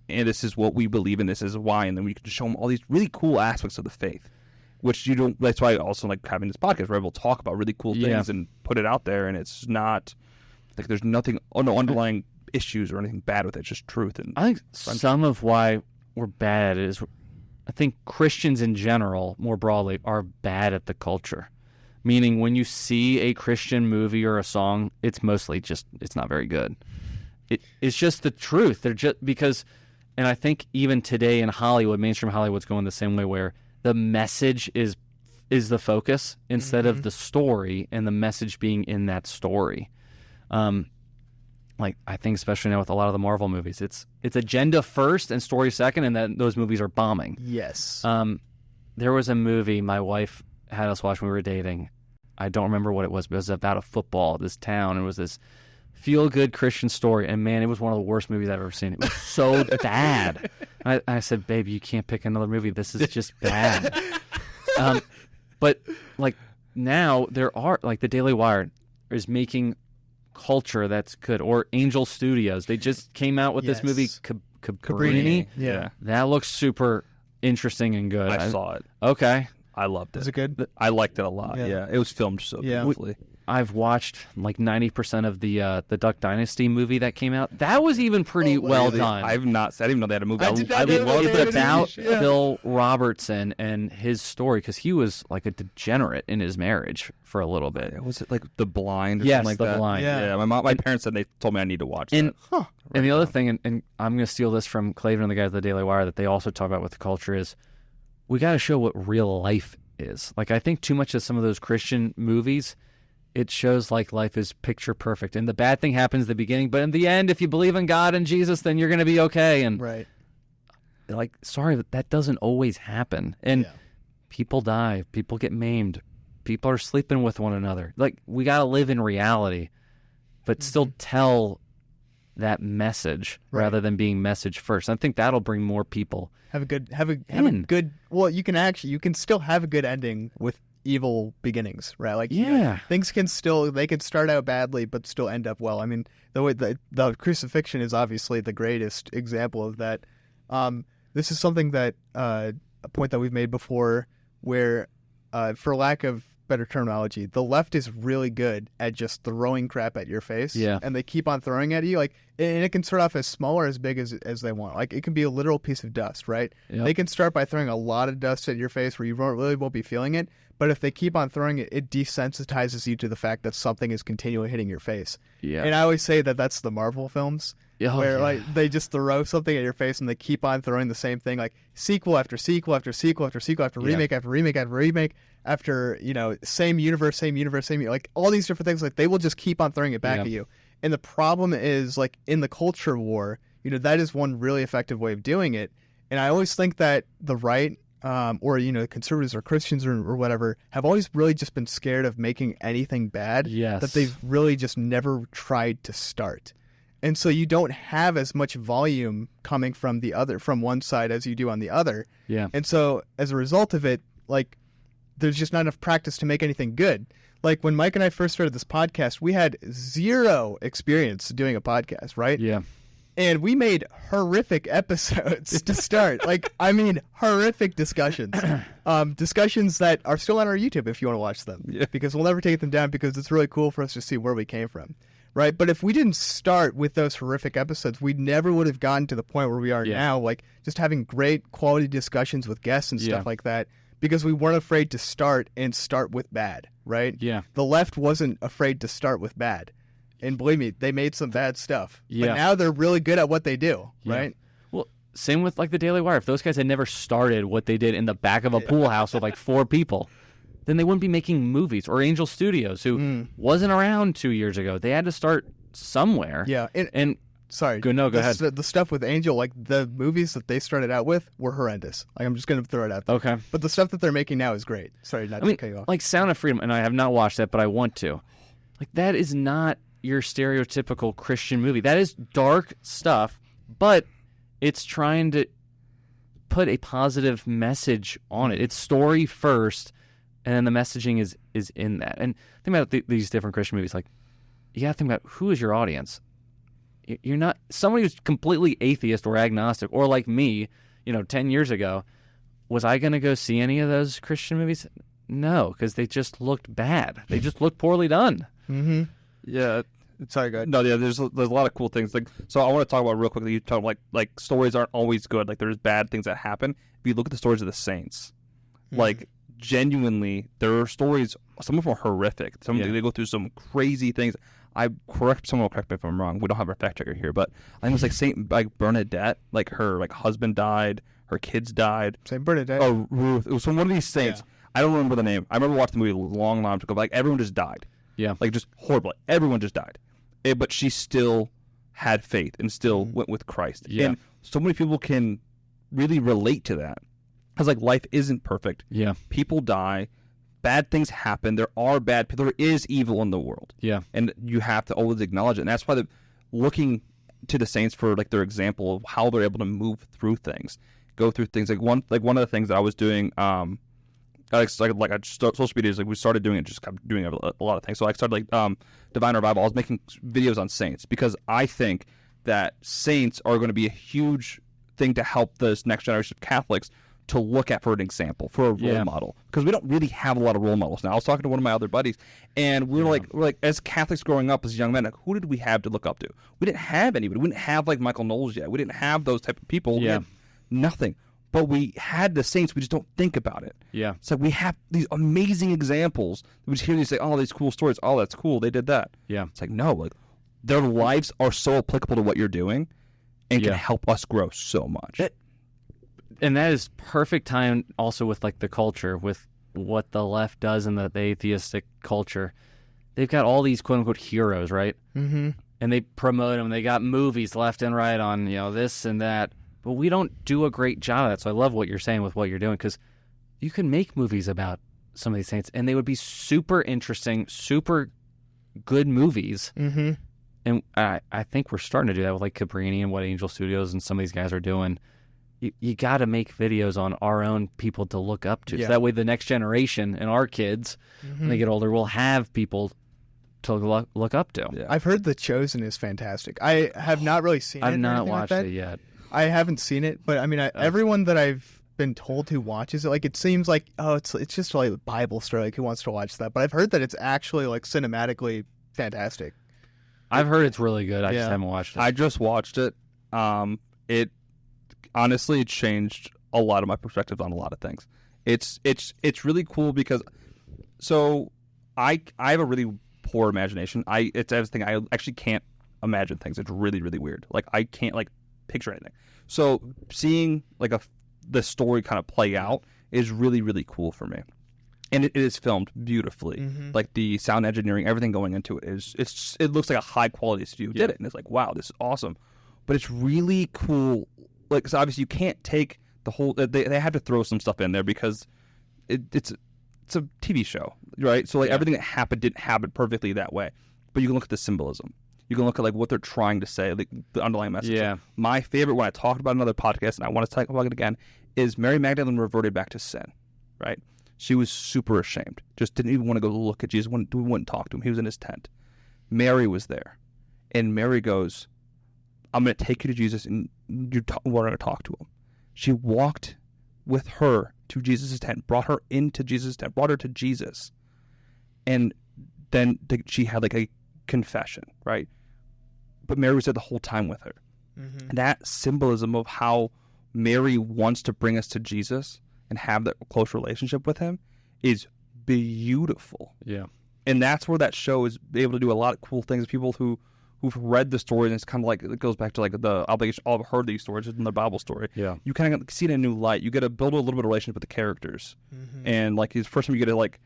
And this is what we believe in, this is why. And then we can show them all these really cool aspects of the faith, which you don't, that's why I also like having this podcast where we're able to talk about really cool things and put it out there. And it's not, there's nothing, no underlying issues or anything bad with it. It's just truth. And I think some of why we're bad at it is I think Christians in general, more broadly, are bad at the culture. Meaning when you see a Christian movie or a song, it's mostly just, it's not very good. It's just the truth. They're just, because, and I think even today in Hollywood, mainstream Hollywood's going the same way where the message is the focus instead of the story and the message being in that story. like I think especially now with a lot of the Marvel movies, it's agenda first and story second, and then those movies are bombing. Yes. There was a movie my wife had us watch when we were dating. I don't remember what it was, but it was about a football, this town. It was this feel-good Christian story, and man, it was one of the worst movies I've ever seen. It was so bad. I said, babe, you can't pick another movie. This is just bad. But like now there are, like, the Daily Wire is making culture that's good, or Angel Studios. They just came out with this movie, Cabrini. Yeah. That looks super interesting and good. I saw it. Okay. I loved it. Is it good? I liked it a lot. Yeah. It was filmed so beautifully. I've watched like 90% of the Duck Dynasty movie that came out. That was even pretty well done. I didn't even know they had a movie. I loved it about Phil Robertson and his story, because he was like a degenerate in his marriage for a little bit. Was it like The Blind or yes, something like The that? Blind. Yeah. My parents said, they told me I need to watch that. And the other thing, and I'm going to steal this from Clavin and the guys at the Daily Wire, that they also talk about with the culture is we got to show what real life is. Like, I think too much of some of those Christian movies, it shows like life is picture perfect, and the bad thing happens at the beginning, but in the end, if you believe in God and Jesus, then you're going to be okay. And right, like, sorry, but that doesn't always happen. And people die, people get maimed, people are sleeping with one another. Like, we got to live in reality, but still tell that message rather than being message first. I think that'll bring more people. Have a good. Well, you can still have a good ending with evil beginnings, right? Like, things can start out badly but still end up well. I mean, the crucifixion is obviously the greatest example of that. This is something that a point that we've made before, where for lack of better terminology, the left is really good at just throwing crap at your face, and they keep on throwing at you, like, and it can start off as small or as big as they want. Like, it can be a literal piece of dust, right? They can start by throwing a lot of dust at your face where you won't be feeling it, but if they keep on throwing it, it desensitizes you to the fact that something is continually hitting your face. And I always say that that's the Marvel films, where like they just throw something at your face and they keep on throwing the same thing, like sequel after sequel after sequel after sequel after remake after remake after remake after, same universe, like all these different things. Like, they will just keep on throwing it back at you. And the problem is, like, in the culture war, that is one really effective way of doing it. And I always think that the right, or conservatives or Christians or whatever, have always really just been scared of making anything bad. That they've really just never tried to start. And so you don't have as much volume coming from one side as you do on the other. And so as a result of it, like, there's just not enough practice to make anything good. Like, when Mike and I first started this podcast, we had zero experience doing a podcast, right? And we made horrific episodes to start. Like, I mean, horrific discussions. Discussions that are still on our YouTube if you want to watch them. Because we'll never take them down, because it's really cool for us to see where we came from. Right? But if we didn't start with those horrific episodes, we never would have gotten to the point where we are now, like, just having great quality discussions with guests and stuff like that, because we weren't afraid to start with bad, right? The left wasn't afraid to start with bad. And believe me, they made some bad stuff. But now they're really good at what they do, right? Well, same with, like, the Daily Wire. If those guys had never started what they did in the back of a pool house with, like, 4 people, then they wouldn't be making movies. Or Angel Studios, who wasn't around 2 years ago. They had to start somewhere. And sorry. Go ahead. The stuff with Angel, like, the movies that they started out with were horrendous. Like, I'm just going to throw it out there. Okay. But the stuff that they're making now is great. Sorry, to cut you off. Like Sound of Freedom, and I have not watched that, but I want to. Like, that is not your stereotypical Christian movie. That is dark stuff, but it's trying to put a positive message on it. It's story first, and then the messaging is in that. And think about these different Christian movies. Like, you got to think about, who is your audience? You're not somebody who's completely atheist or agnostic, or like me, 10 years ago. Was I going to go see any of those Christian movies? No, because they just looked bad. They just looked poorly done. Yeah. Sorry, go ahead. No, there's a lot of cool things. Like, so I want to talk about real quickly. You talk like stories aren't always good. Like, there's bad things that happen. If you look at the stories of the saints, like, genuinely, there are stories. Some of them are horrific. They go through some crazy things. Someone will correct me if I'm wrong. We don't have our fact checker here, but I think it was like Saint Bernadette. Like, her husband died, her kids died. Saint Bernadette. Oh, Ruth. It was from one of these saints. I don't remember the name. I remember watching the movie a long time ago. But, like, everyone just died. Like, just horribly. Everyone just died. But she still had faith and still went with Christ. Yeah. And so many people can really relate to that. Because, like, life isn't perfect. Yeah. People die. Bad things happen. There are bad people. There is evil in the world. Yeah. And you have to always acknowledge it. And that's why looking to the saints for, like, their example of how they're able to move through things, go through things. Like one of the things that I was doing, social media is like we started doing it, just kept doing a lot of things. So I started like Divine Revival. I was making videos on saints because I think that saints are going to be a huge thing to help this next generation of Catholics to look at for an example, for a role model, because we don't really have a lot of role models now. I was talking to one of my other buddies, and we're like, as Catholics growing up as young men, like, who did we have to look up to? We didn't have anybody. We didn't have like Michael Knowles yet. We didn't have those type of people. We had nothing. But we had the saints. We just don't think about it. Yeah, it's like we have these amazing examples. We just hear these say, "Oh, these cool stories. Oh, that's cool. They did that." Yeah, it's like no, like their lives are so applicable to what you're doing, and can help us grow so much. And that is perfect time also with like the culture, with what the left does in the atheistic culture. They've got all these quote unquote heroes, right? Mm-hmm. And they promote them. They got movies left and right on this and that. But we don't do a great job of that. So I love what you're saying with what you're doing, because you can make movies about some of these saints, and they would be super interesting, super good movies. Mm-hmm. And I think we're starting to do that with like Cabrini and what Angel Studios and some of these guys are doing. You got to make videos on our own people to look up to. Yeah. So that way the next generation and our kids, when they get older, will have people to look up to. Yeah. I've heard The Chosen is fantastic. I have not really seen it. I've not watched it yet. I haven't seen it, but I mean, everyone that I've been told who watches it, like, it seems like, it's just like a Bible story. Like, who wants to watch that? But I've heard that it's actually like cinematically fantastic. I've heard it's really good. I just haven't watched it. I just watched it. Honestly, it changed a lot of my perspective on a lot of things. It's really cool because, so I have a really poor imagination. It's everything. I actually can't imagine things. It's really, really weird. Like, I can't like picture anything. So seeing like the story kind of play out is really, really cool for me. And it is filmed beautifully. Mm-hmm. Like the sound engineering, everything going into it it looks like a high quality studio did it, and it's like, wow, this is awesome. But it's really cool. Like, so obviously you can't take the whole. They had to throw some stuff in there because it's a TV show, right? So like everything that happened didn't happen perfectly that way. But you can look at the symbolism. You can look at like what they're trying to say, like the underlying message. Yeah. My favorite, when I talked about another podcast, and I want to talk about it again, is Mary Magdalene reverted back to sin, right? She was super ashamed. Just didn't even want to go look at Jesus. Wouldn't talk to him. He was in his tent. Mary was there. And Mary goes, I'm going to take you to Jesus, and we're going to talk to him. She walked with her to Jesus' tent, brought her into Jesus' tent, brought her to Jesus. And then she had like a confession, right? But Mary was there the whole time with her. Mm-hmm. That symbolism of how Mary wants to bring us to Jesus and have that close relationship with him is beautiful. Yeah. And that's where that show is able to do a lot of cool things. People who've read the story, and it's kind of like, it goes back to like the obligation, all have heard these stories in the Bible story. Yeah. You kind of see it in a new light. You get to build a little bit of relationship with the characters. Mm-hmm. And like the first time you get to like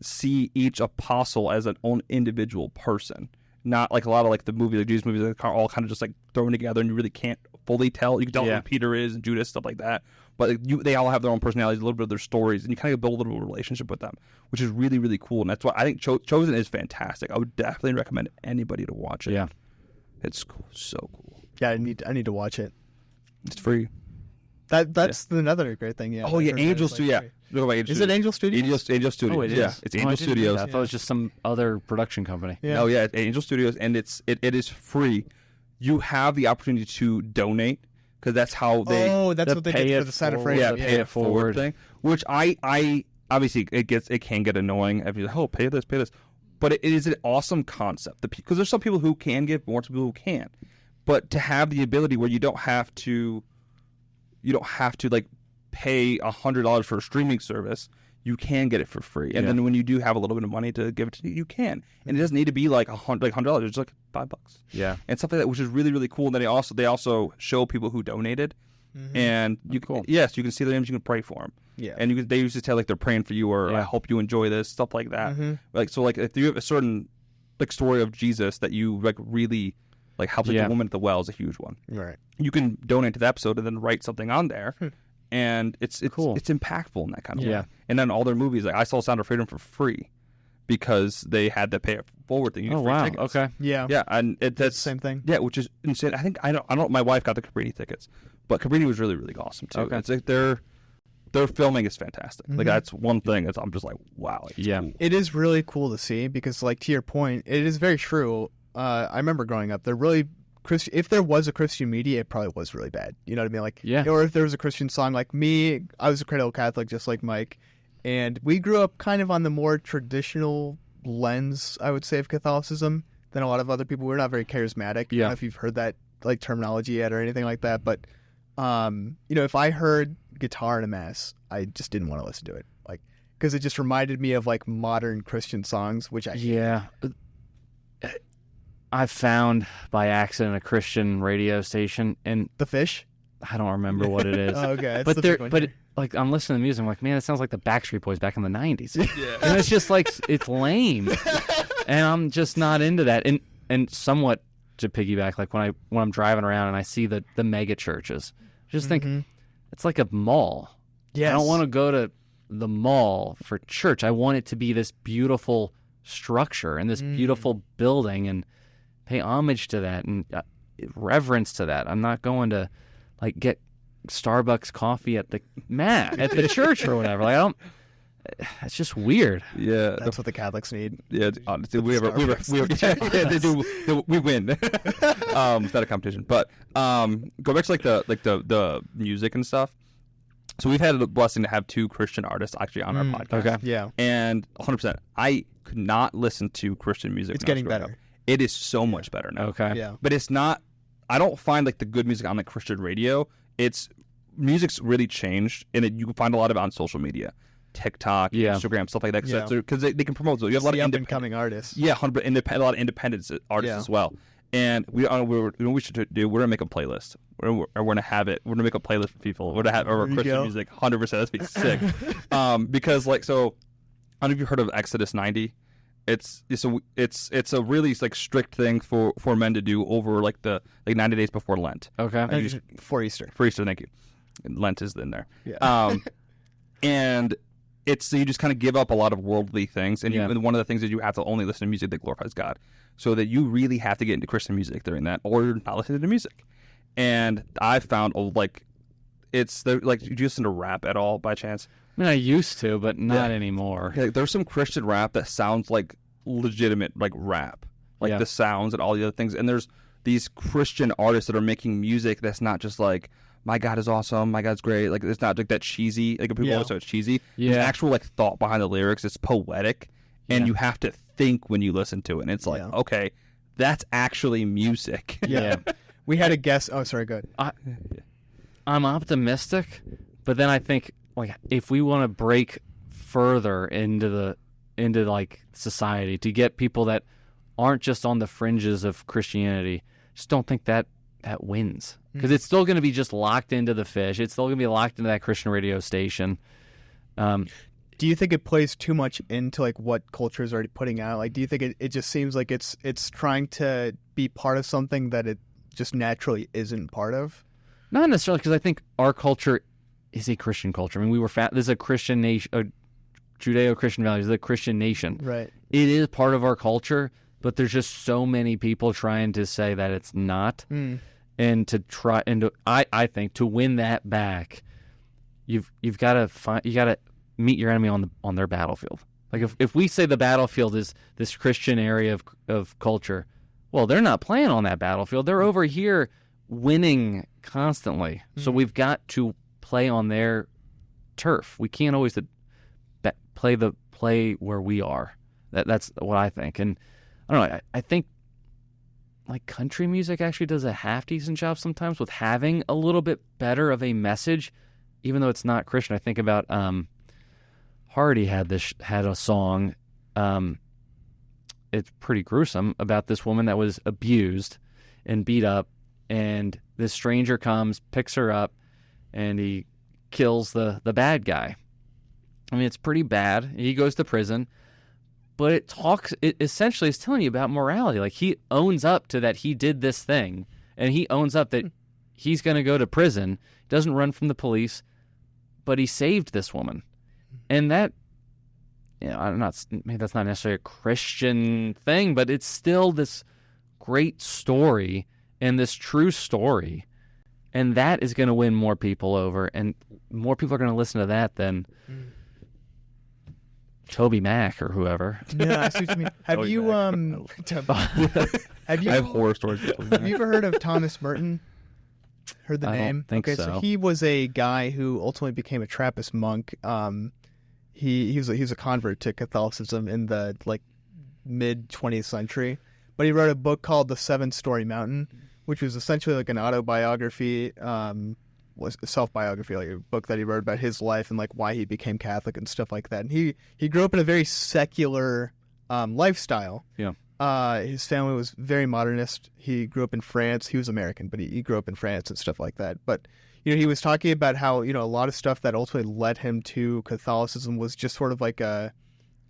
see each apostle as an own individual person. Not like a lot of like the movie, like Jesus movies, are all kind of just like thrown together, and you really can't fully tell. You can tell who Peter is and Judas, stuff like that. But they all have their own personalities, a little bit of their stories, and you kind of build a little bit of a relationship with them, which is really, really cool. And that's why I think Chosen is fantastic. I would definitely recommend anybody to watch it. Yeah, it's cool, so cool. Yeah, I need to watch it. It's free. That's another great thing. Yeah. Oh yeah, Angel Studios. Is it Angel Studios? Angel Studios. Oh, it is. Yeah, it's Angel Studios. I thought it was just some other production company. Yeah. Oh yeah, it's Angel Studios, and it is free. You have the opportunity to donate, because that's how they. Oh, that's what they did for the Santa Fe. Yeah, pay it forward thing. Which I obviously it can get annoying if you're like, oh, pay this. But it is an awesome concept, because there's some people who can give more, some people who can't. But to have the ability where you don't have to like pay $100 for a streaming service, you can get it for free. And then when you do have a little bit of money to give it to you can. And it doesn't need to be like $100. It's like $5. Yeah. And stuff like that, which is really, really cool. And then they also show people who donated. Mm-hmm. And you can see their names, you can pray for them. Yeah. And they used to tell like they're praying for you, or I hope you enjoy this, stuff like that. Mm-hmm. Like, so like if you have a certain like story of Jesus that you like really like helps like the woman at the well is a huge one. Right. You can donate to the episode and then write something on there, and it's cool. It's impactful in that kind of way. And then all their movies, like I saw Sound of Freedom for free because they had the pay it forward thing. You get free tickets. Okay. Yeah, and that's the same thing. Yeah, which is insane. I think I don't. My wife got the Cabrini tickets, but Cabrini was really really awesome too. Okay. It's like their filming is fantastic. Like that's one thing that I'm just like, wow. Like, cool. It is really cool to see because, like, to your point, it is very true. I remember growing up, if there was a Christian media, it probably was really bad. You know what I mean? Like, or if there was a Christian song, like me, I was a cradle Catholic, just like Mike, and we grew up kind of on the more traditional lens, I would say, of Catholicism than a lot of other people. We're not very charismatic. I don't know if you've heard that like terminology yet or anything like that, but if I heard guitar in a mass, I just didn't want to listen to it, like, because it just reminded me of like modern Christian songs, which I found by accident a Christian radio station, and The Fish. I don't remember what it is. Okay, like I'm listening to music, I'm like, man, it sounds like the Backstreet Boys back in the '90s. And it's just like it's lame, and I'm just not into that. And somewhat to piggyback, like when I'm driving around and I see the mega churches, I just think it's like a mall. Yes. I don't want to go to the mall for church. I want it to be this beautiful structure and this beautiful building, and pay homage to that and reverence to that. I'm not going to like get Starbucks coffee at the church or whatever. Like I don't. It's just weird. Yeah, that's what the Catholics need. Yeah, honestly, we they do. We win. It's not a competition, but go back to the music and stuff. So we've had the blessing to have two Christian artists actually on our podcast. Okay, yeah, and 100%. I could not listen to Christian music. It's getting better. It is so much better now. Okay, yeah, but it's not. I don't find like the good music on the Christian radio. Music's really changed, and you can find a lot of it on social media. TikTok, Instagram, stuff like that, because they can promote. So you have a lot of up-and-coming artists. Yeah, a lot of independent artists as well. And what we should do, we're gonna make a playlist. We're gonna have it. We're gonna make a playlist for people. We're gonna have our Christian music, 100%. That'd be sick. Because like so, I don't know if you've heard of Exodus 90. It's a really like strict thing for men to do over like 90 days before Lent. Okay, for Easter. For Easter, thank you. Lent is in there. Yeah. And it's you just kind of give up a lot of worldly things, and and one of the things is you have to only listen to music that glorifies God, so that you really have to get into Christian music during that, or you're not listening to music. And I found it's like, do you listen to rap at all by chance? I mean, I used to, but not anymore. Yeah, there's some Christian rap that sounds like legitimate like rap, like the sounds and all the other things. And there's these Christian artists that are making music that's not just like, my God is awesome, my God's great. Like it's not like that cheesy. Like people always say it's cheesy. Yeah. There's actual like thought behind the lyrics. It's poetic, and you have to think when you listen to it. And it's like, okay, that's actually music. Yeah. We had a guest. Oh, sorry. Go ahead. I'm optimistic, but then I think like if we want to break further into like society to get people that aren't just on the fringes of Christianity, just don't think that wins. Because it's still going to be just locked into the Fish. It's still going to be locked into that Christian radio station. Do you think it plays too much into like what culture is already putting out? Like, do you think it just seems like it's trying to be part of something that it just naturally isn't part of? Not necessarily, because I think our culture is a Christian culture. I mean, this is a Christian nation, Judeo-Christian values. It's a Christian nation. Right. It is part of our culture, but there's just so many people trying to say that it's not. And to try, and I think to win that back, you've got to meet your enemy on their battlefield. Like if we say the battlefield is this Christian area of culture, well, they're not playing on that battlefield. They're over here winning constantly. So we've got to play on their turf. We can't always play where we are. That's what I think. And I don't know. I think like country music actually does a half decent job sometimes with having a little bit better of a message, even though it's not Christian. I think about Hardy had a song. It's pretty gruesome about this woman that was abused and beat up, and this stranger comes, picks her up, and he kills the bad guy. I mean, it's pretty bad. He goes to prison, but it essentially is telling you about morality. Like, he owns up to that he did this thing, and he owns up that he's going to go to prison. He doesn't run from the police, but he saved this woman. And that, maybe that's not necessarily a Christian thing, but it's still this great story and this true story. And that is going to win more people over, and more people are going to listen to that than Toby Mac or whoever. Yeah, I see what you mean. Have you I have horror stories. Have you ever heard of Thomas Merton? Heard the I name? don't think okay, so. He was a guy who ultimately became a Trappist monk. He was a convert to Catholicism in the mid 20th century, but he wrote a book called The 7-Story Mountain, which was essentially like an autobiography, was a self-biography, like a book that he wrote about his life and like why he became Catholic and stuff like that. And he grew up in a very secular lifestyle. Yeah. His family was very modernist. He grew up in France. He was American, but he grew up in France and stuff like that. But he was talking about how a lot of stuff that ultimately led him to Catholicism was just sort of like an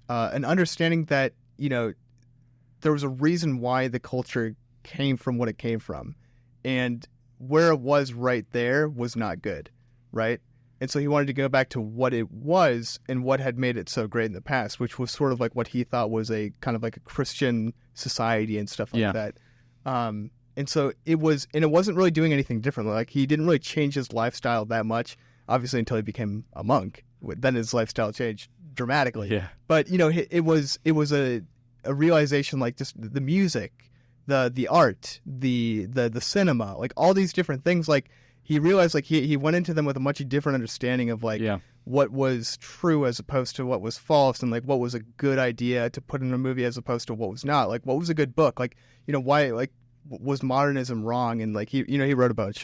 understanding that there was a reason why the culture came from what it came from, and where it was right there was not good, right? And so he wanted to go back to what it was and what had made it so great in the past, which was sort of like what he thought was a kind of like a Christian society and stuff like that. And so it wasn't really doing anything different. Like, he didn't really change his lifestyle that much, obviously, until he became a monk. Then his lifestyle changed dramatically. Yeah. But it was a realization, like just the music, the art, the cinema, like all these different things. Like, he realized like he went into them with a much different understanding of like what was true as opposed to what was false, and like what was a good idea to put in a movie as opposed to what was not. Like, what was a good book? Like, why was modernism wrong? And like he wrote about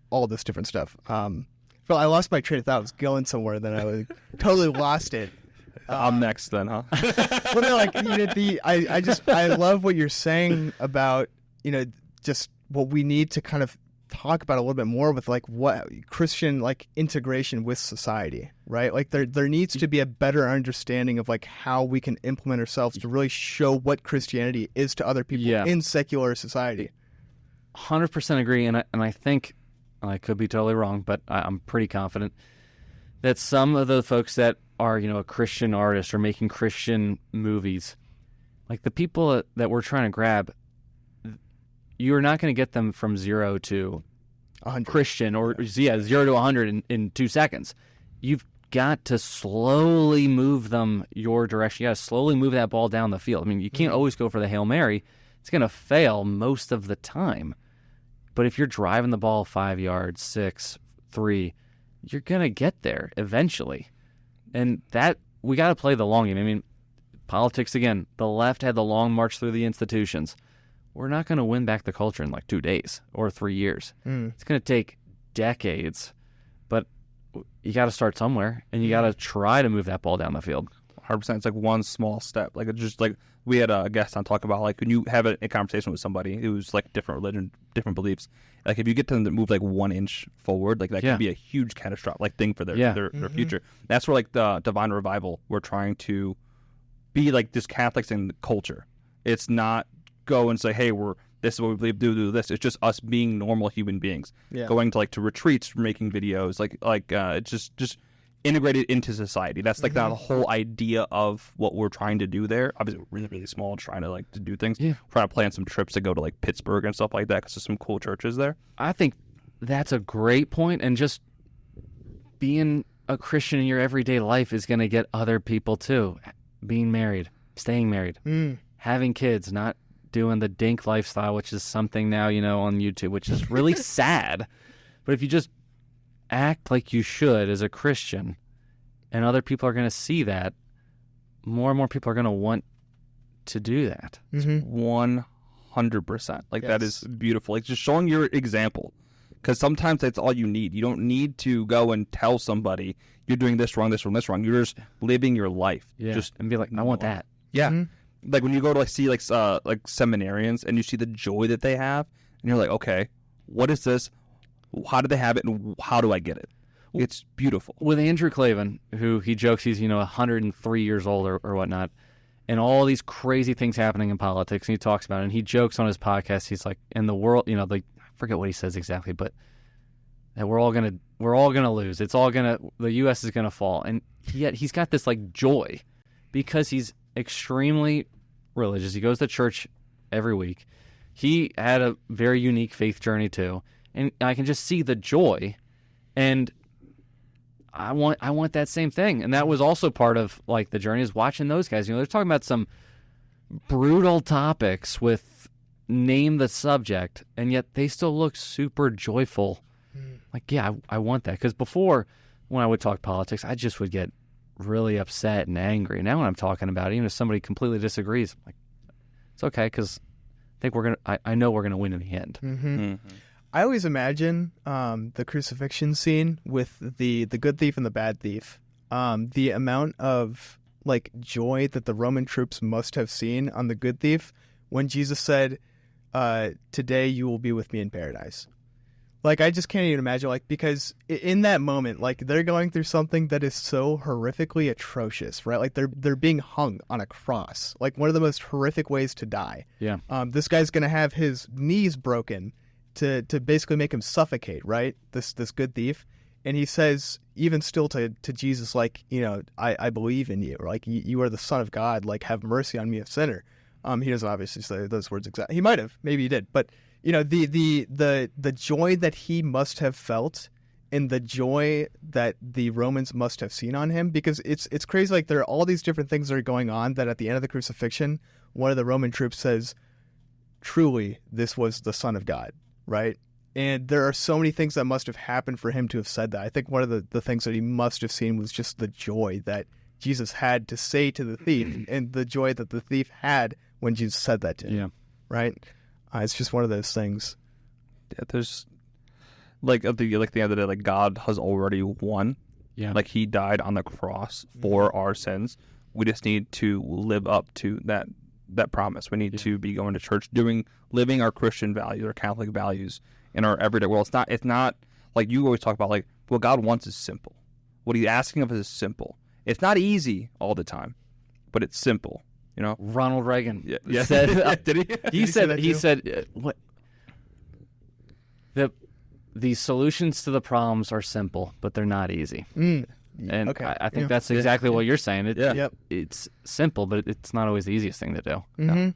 all this different stuff. But I lost my train of thought. I was going somewhere, then I totally lost it. I'm next then, huh? Well, no, like I love what you're saying about just what we need to kind of talk about a little bit more with like what Christian like integration with society, right? Like there needs to be a better understanding of like how we can implement ourselves to really show what Christianity is to other people in secular society. 100% agree, and I think, I could be totally wrong, but I'm pretty confident that some of the folks that are a Christian artist or making Christian movies, like the people that we're trying to grab, you're not going to get them from 0 to 100. Christian, or 0 to 100 in 2 seconds. You've got to slowly move them your direction. You got to slowly move that ball down the field. I mean, you can't always go for the Hail Mary. It's going to fail most of the time. But if you're driving the ball 5 yards, 6, 3, you're going to get there eventually. And that, we got to play the long game. I mean, politics, again, the left had the long march through the institutions. We're not going to win back the culture in like 2 days or 3 years. It's going to take decades, but you got to start somewhere, and you got to try to move that ball down the field. 100%. It's like one small step. Like, it's just like we had a guest on talk about, like, when you have a conversation with somebody who's like different religion, different beliefs, like if you get them to move like 1 inch forward, like that could be a huge catastrophic thing for their future. That's where like the Divine Revival, we're trying to be like just Catholics in the culture. It's not go and say, hey, this is what we believe, do this. It's just us being normal human beings, going to to retreats, making videos, it's just integrated into society. That's like the whole idea of what we're trying to do there. Obviously, we're really, really small, trying to to do things. Trying to plan some trips to go to Pittsburgh and stuff like that because there's some cool churches there. I think that's a great point, and just being a Christian in your everyday life is going to get other people too. Being married, staying married, having kids, not doing the dink lifestyle, which is something now, on YouTube, which is really sad. But if you just act like you should as a Christian, and other people are going to see that, more and more people are going to want to do that. 100%. That is beautiful. Like, just showing your example, because sometimes that's all you need. You don't need to go and tell somebody you're doing this wrong, this wrong, this wrong. You're just living your life. Just and be like, I want that. Like when you go to see seminarians and you see the joy that they have, and you're like, okay, what is this? How do they have it, and how do I get it? It's beautiful. With Andrew Clavin, who he jokes he's 103 years old or whatnot, and all these crazy things happening in politics, and he talks about it, and he jokes on his podcast. He's like, in the world, I forget what he says exactly, but that we're all gonna lose. The U.S. is gonna fall, and yet he's got this like joy because he's extremely religious. He goes to church every week. He had a very unique faith journey too, and I can just see the joy, and I want that same thing. And that was also part of like the journey, is watching those guys. They're talking about some brutal topics with name the subject, and yet they still look super joyful. Like, yeah, I want that. Because before, when I would talk politics, I just would get really upset and angry. Now when I'm talking about it, even if somebody completely disagrees, I'm like, it's okay, because I know we're gonna win in the end. I always imagine the crucifixion scene with the good thief and the bad thief. The amount of like joy that the Roman troops must have seen on the good thief when Jesus said, "Today you will be with me in paradise." Like, I just can't even imagine, like, because in that moment, like, they're going through something that is so horrifically atrocious, right? Like, they're being hung on a cross, like one of the most horrific ways to die. Yeah. This guy's gonna have his knees broken to basically make him suffocate, right? This good thief, and he says, even still to Jesus, like, I believe in you, or like, you are the Son of God, like, have mercy on me, a sinner. He doesn't obviously say those words exactly. He might have, maybe he did, but the joy that he must have felt, and the joy that the Romans must have seen on him, because it's crazy. Like, there are all these different things that are going on, that at the end of the crucifixion, one of the Roman troops says, "Truly, this was the Son of God," right? And there are so many things that must have happened for him to have said that. I think one of the things that he must have seen was just the joy that Jesus had to say to the thief, and the joy that the thief had when Jesus said that to him. Yeah. Right? It's just one of those things. Yeah, there's like at the end of the day, like, God has already won. Yeah. Like, he died on the cross for our sins. We just need to live up to that promise. We need to be going to church, living our Christian values, our Catholic values in our everyday world. It's not like you always talk about, like, what God wants is simple. What he's asking of us is simple. It's not easy all the time, but it's simple. Ronald Reagan said, did he? He said what? The solutions to the problems are simple, but they're not easy. And Okay. I think that's exactly what you're saying. Yep. It's simple, but it's not always the easiest thing to do.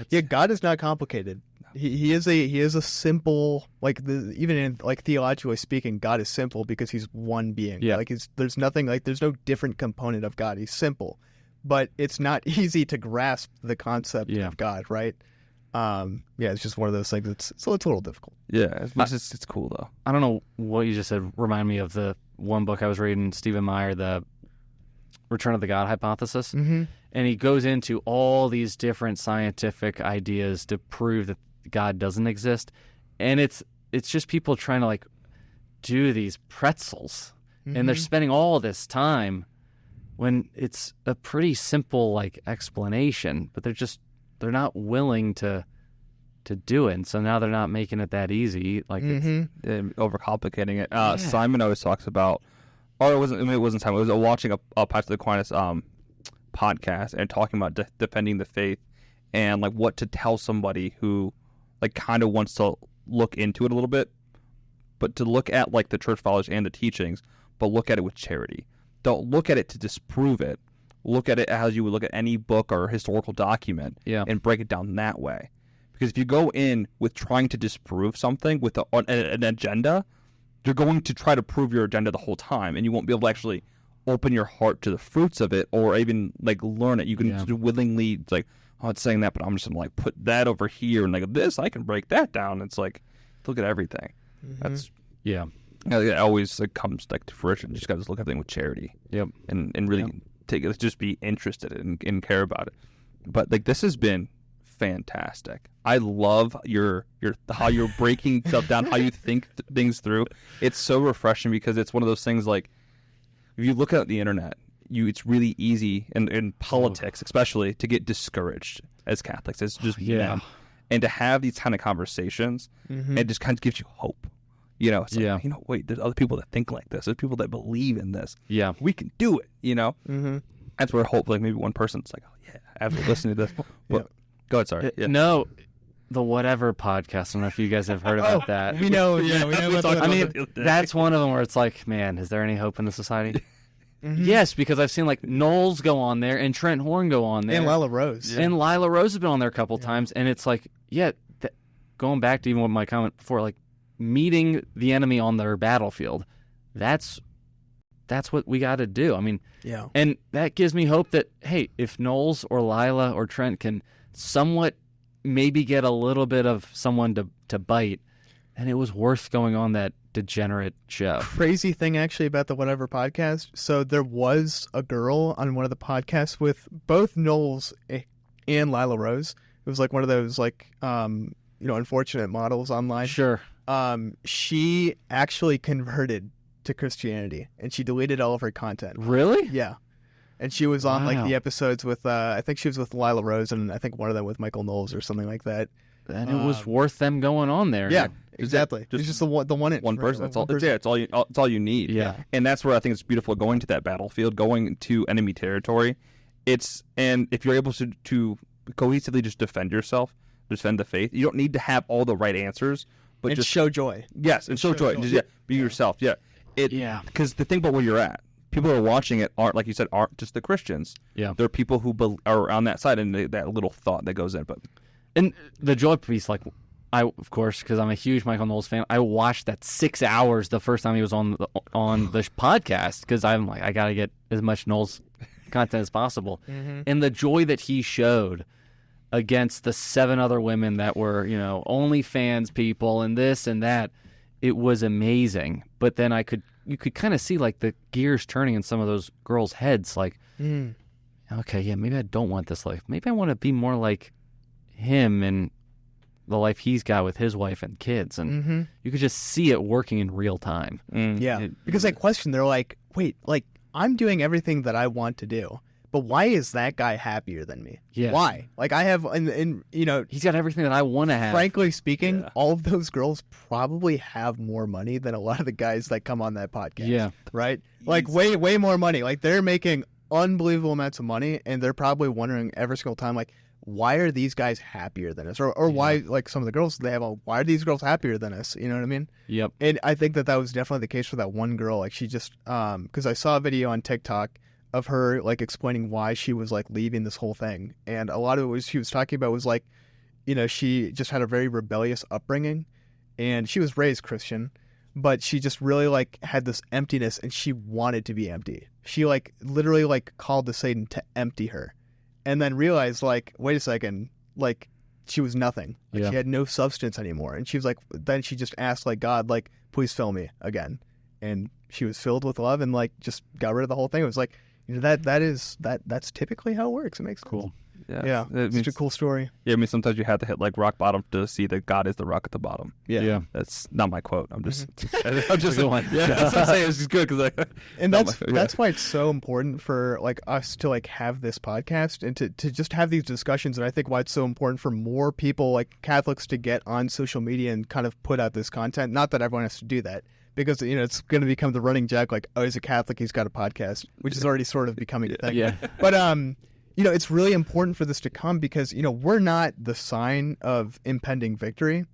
Yeah, God is not complicated. He is a simple, like, even in, like, theologically speaking, God is simple because he's one being. Yeah. Like, there's nothing, like, there's no different component of God. He's simple. But it's not easy to grasp the concept of God, right? It's just one of those things. It's a little difficult. Yeah, it's cool though. I don't know what you just said. Remind me of the one book I was reading, Stephen Meyer, the Return of the God Hypothesis, and he goes into all these different scientific ideas to prove that God doesn't exist, and it's just people trying to, like, do these pretzels, and they're spending all this time when it's a pretty simple, like, explanation, but they're not willing to do it. And so now they're not making it that easy. Like, it's overcomplicating it. Simon always talks about, or it wasn't Simon. It was watching a Pastor Aquinas podcast and talking about defending the faith, and like what to tell somebody who, like, kind of wants to look into it a little bit, but to look at, like, the church fathers and the teachings, but look at it with charity. Don't look at it to disprove it. Look at it as you would look at any book or historical document, and break it down that way. Because if you go in with trying to disprove something with an agenda, you're going to try to prove your agenda the whole time, and you won't be able to actually open your heart to the fruits of it, or even, like, learn it. You can just willingly, like, oh, it's saying that, but I'm just gonna, like, put that over here, and, like, this, I can break that down. It's like, look at everything. That's it always, like, comes, like, to fruition. You just got to look at everything with charity. And really take it, just be interested and care about it. But, like, this has been fantastic. I love your how you're breaking stuff down, how you think things through. It's so refreshing, because it's one of those things, like, if you look at the internet, it's really easy in politics, especially, to get discouraged as Catholics. It's just and to have these kind of conversations, it just kind of gives you hope. It's like, wait, there's other people that think like this. There's people that believe in this. We can do it. That's where hopefully maybe one person's like, oh yeah, after listening to this. But, go ahead, sorry. No, the Whatever podcast. I don't know if you guys have heard about that. We know. Yeah, we know. I mean, that's one of them where it's like, man, is there any hope in the society? Yes, because I've seen like Knowles go on there and Trent Horn go on there. And Lila Rose. Yeah. And Lila Rose has been on there a couple times. And it's like, going back to even what my comment before, like meeting the enemy on their battlefield, that's what we got to do. I mean, and that gives me hope that, hey, if Knowles or Lila or Trent can somewhat maybe get a little bit of someone to bite, and it was worth going on that degenerate show. Crazy thing actually about the Whatever podcast. So there was a girl on one of the podcasts with both Knowles and Lila Rose. It was like one of those like unfortunate models online. Sure. She actually converted to Christianity and she deleted all of her content. Really? Yeah. And she was on like the episodes with I think she was with Lila Rose and I think one of them with Michael Knowles or something like that. And it was worth them going on there. Yeah, exactly. It's just the one person. That's all. It's all you need. Yeah, and that's where I think it's beautiful going to that battlefield, going to enemy territory. And if you're able to cohesively just defend yourself, defend the faith, you don't need to have all the right answers, but just show joy. Yes, and show joy. Just be yourself. Yeah, because the thing about where you're at, people who are watching it aren't, like you said, aren't just the Christians. Yeah, there are people who are on that side, and that little thought that goes in, but. And the joy piece, like, of course, because I'm a huge Michael Knowles fan, I watched that 6 hours the first time he was on the podcast because I'm like, I got to get as much Knowles content as possible. And the joy that he showed against the 7 other women that were, OnlyFans people and this and that, it was amazing. But then you could kind of see like the gears turning in some of those girls' heads, like, okay, yeah, maybe I don't want this life. Maybe I want to be more like him and the life he's got with his wife and kids, and you could just see it working in real time. Because they question, they're like, wait, like I'm doing everything that I want to do, but why is that guy happier than me? Why? Like I have, and he's got everything that I want to have. Frankly speaking, all of those girls probably have more money than a lot of the guys that come on that podcast. Right? Like way more money. Like they're making unbelievable amounts of money, and they're probably wondering every single time, like, why are these guys happier than us? Or why, like some of the girls they have, why are these girls happier than us? You know what I mean? Yep. And I think that was definitely the case for that one girl. Like she just, because I saw a video on TikTok of her like explaining why she was like leaving this whole thing. And a lot of it she was talking about was like, she just had a very rebellious upbringing and she was raised Christian, but she just really like had this emptiness and she wanted to be empty. She like literally like called to Satan to empty her. And then realized, like, wait a second, like, she was nothing. Like, she had no substance anymore. And she was like, then she just asked, like, God, like, please fill me again. And she was filled with love and, like, just got rid of the whole thing. It was like, that's typically how it works. It makes sense. Cool. Yeah. It's such a cool story. Yeah, I mean, sometimes you have to hit, like, rock bottom to see that God is the rock at the bottom. Yeah. That's not my quote. I'm just... I'm just that's what I'm saying. It's just good because and that's why it's so important for, like, us to, like, have this podcast and to just have these discussions. And I think why it's so important for more people, like Catholics, to get on social media and kind of put out this content. Not that everyone has to do that. Because, it's going to become the running joke, like, oh, he's a Catholic, he's got a podcast, which is already sort of becoming a thing. Yeah. But, it's really important for this to come because, we're not the sign of impending victory,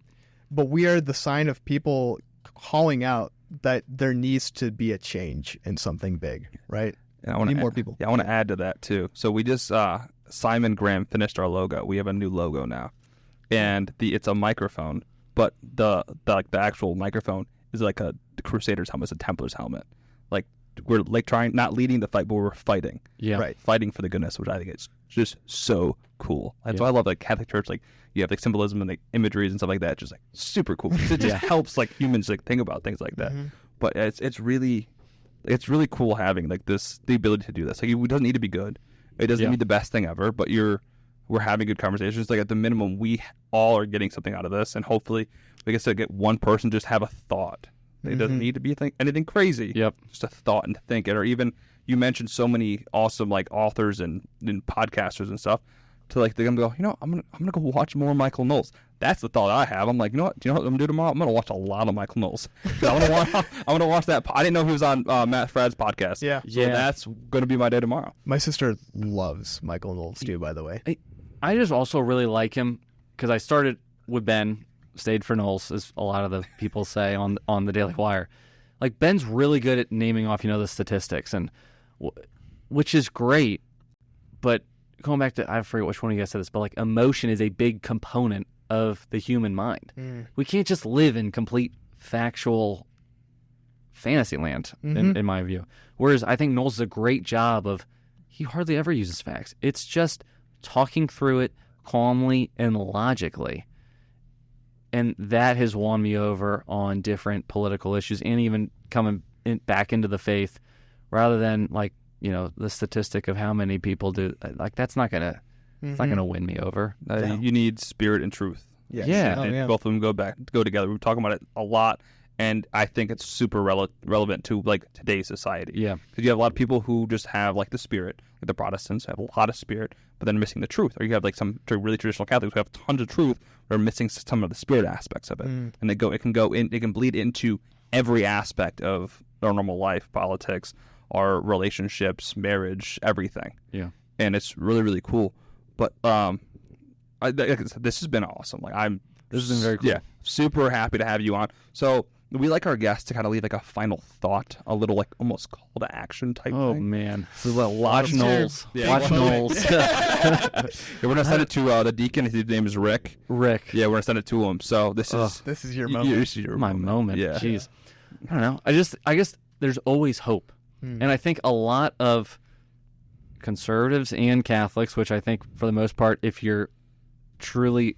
but we are the sign of people calling out that there needs to be a change in something big, right? And I need more people. Yeah, I want to add to that, too. So we just, Simon Graham finished our logo. We have a new logo now. And it's a microphone, but the actual microphone is like a Crusader's helmet, it's a Templar's helmet. Like, we're like not leading the fight, but we're fighting. Yeah. Right. Fighting for the goodness, which I think is just so cool. That's why I love like Catholic Church. Like you have like symbolism and like imageries and stuff like that. Just like super cool. It just helps like humans like think about things like that. But it's really cool having like the ability to do this. Like it doesn't need to be good. It doesn't need the best thing ever. But we're having good conversations. Like at the minimum, we all are getting something out of this, and hopefully we get one person just have a thought. It doesn't need to be anything crazy. Yep. Just a thought and to think it. Or even, you mentioned so many awesome like authors and podcasters and stuff. to like they're gonna go, I'm gonna go watch more Michael Knowles. That's the thought I have. I'm like, you know what? Do you know what I'm gonna do tomorrow? I'm gonna watch a lot of Michael Knowles. I wanna watch that. I didn't know he was on Matt Fradd's podcast. Yeah. So that's gonna be my day tomorrow. My sister loves Michael Knowles too, by the way. I just also really like him because I started with Ben, stayed for Knowles, as a lot of the people say on the Daily Wire. Like, Ben's really good at naming off, the statistics, and which is great. But going back to, I forget which one of you guys said this, but like emotion is a big component of the human mind. We can't just live in complete factual fantasy land, in my view. Whereas I think Knowles does a great job of, he hardly ever uses facts. It's just talking through it calmly and logically. And that has won me over on different political issues and even coming back into the faith rather than like, the statistic of how many people do. Like, that's not going to it's not gonna win me over. You need spirit and truth. Yes. Yeah. And both of them go together. We're talking about it a lot. And I think it's super relevant to like today's society. Yeah. Because you have a lot of people who just have like the spirit. Like the Protestants have a lot of spirit, but then missing the truth. Or you have like some really traditional Catholics who have tons of truth, but are missing some of the spirit aspects of it. And it can bleed into every aspect of our normal life, politics, our relationships, marriage, everything. Yeah. And it's really, really cool. But this has been awesome. This has been very cool. Yeah. Super happy to have you on. So we like our guests to kind of leave like a final thought, a little like almost call to action type thing. Oh man, watch Knowles. Yeah. Watch Knowles. We're gonna send it to the deacon. His name is Rick. Yeah, we're gonna send it to him. So this is your moment. This is your my moment. Yeah. Jeez. I don't know. I guess there's always hope, and I think a lot of conservatives and Catholics, which I think for the most part, if you're truly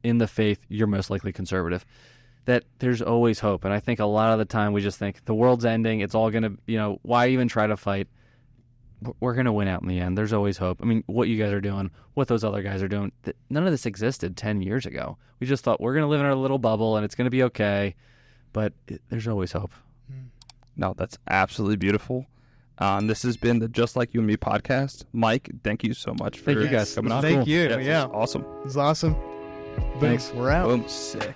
in the faith, you're most likely conservative, that there's always hope. And I think a lot of the time we just think the world's ending, it's all going to, why even try to fight? We're going to win out in the end. There's always hope. I mean, what you guys are doing, what those other guys are doing, none of this existed 10 years ago. We just thought we're going to live in our little bubble and it's going to be okay, but there's always hope. No, that's absolutely beautiful. This has been the Just Like You and Me podcast. Mike, thank you so much for Thank you guys. coming on. Thank you. Yeah, Yeah. awesome. It's awesome. Thanks. We're out. Boom. Sick.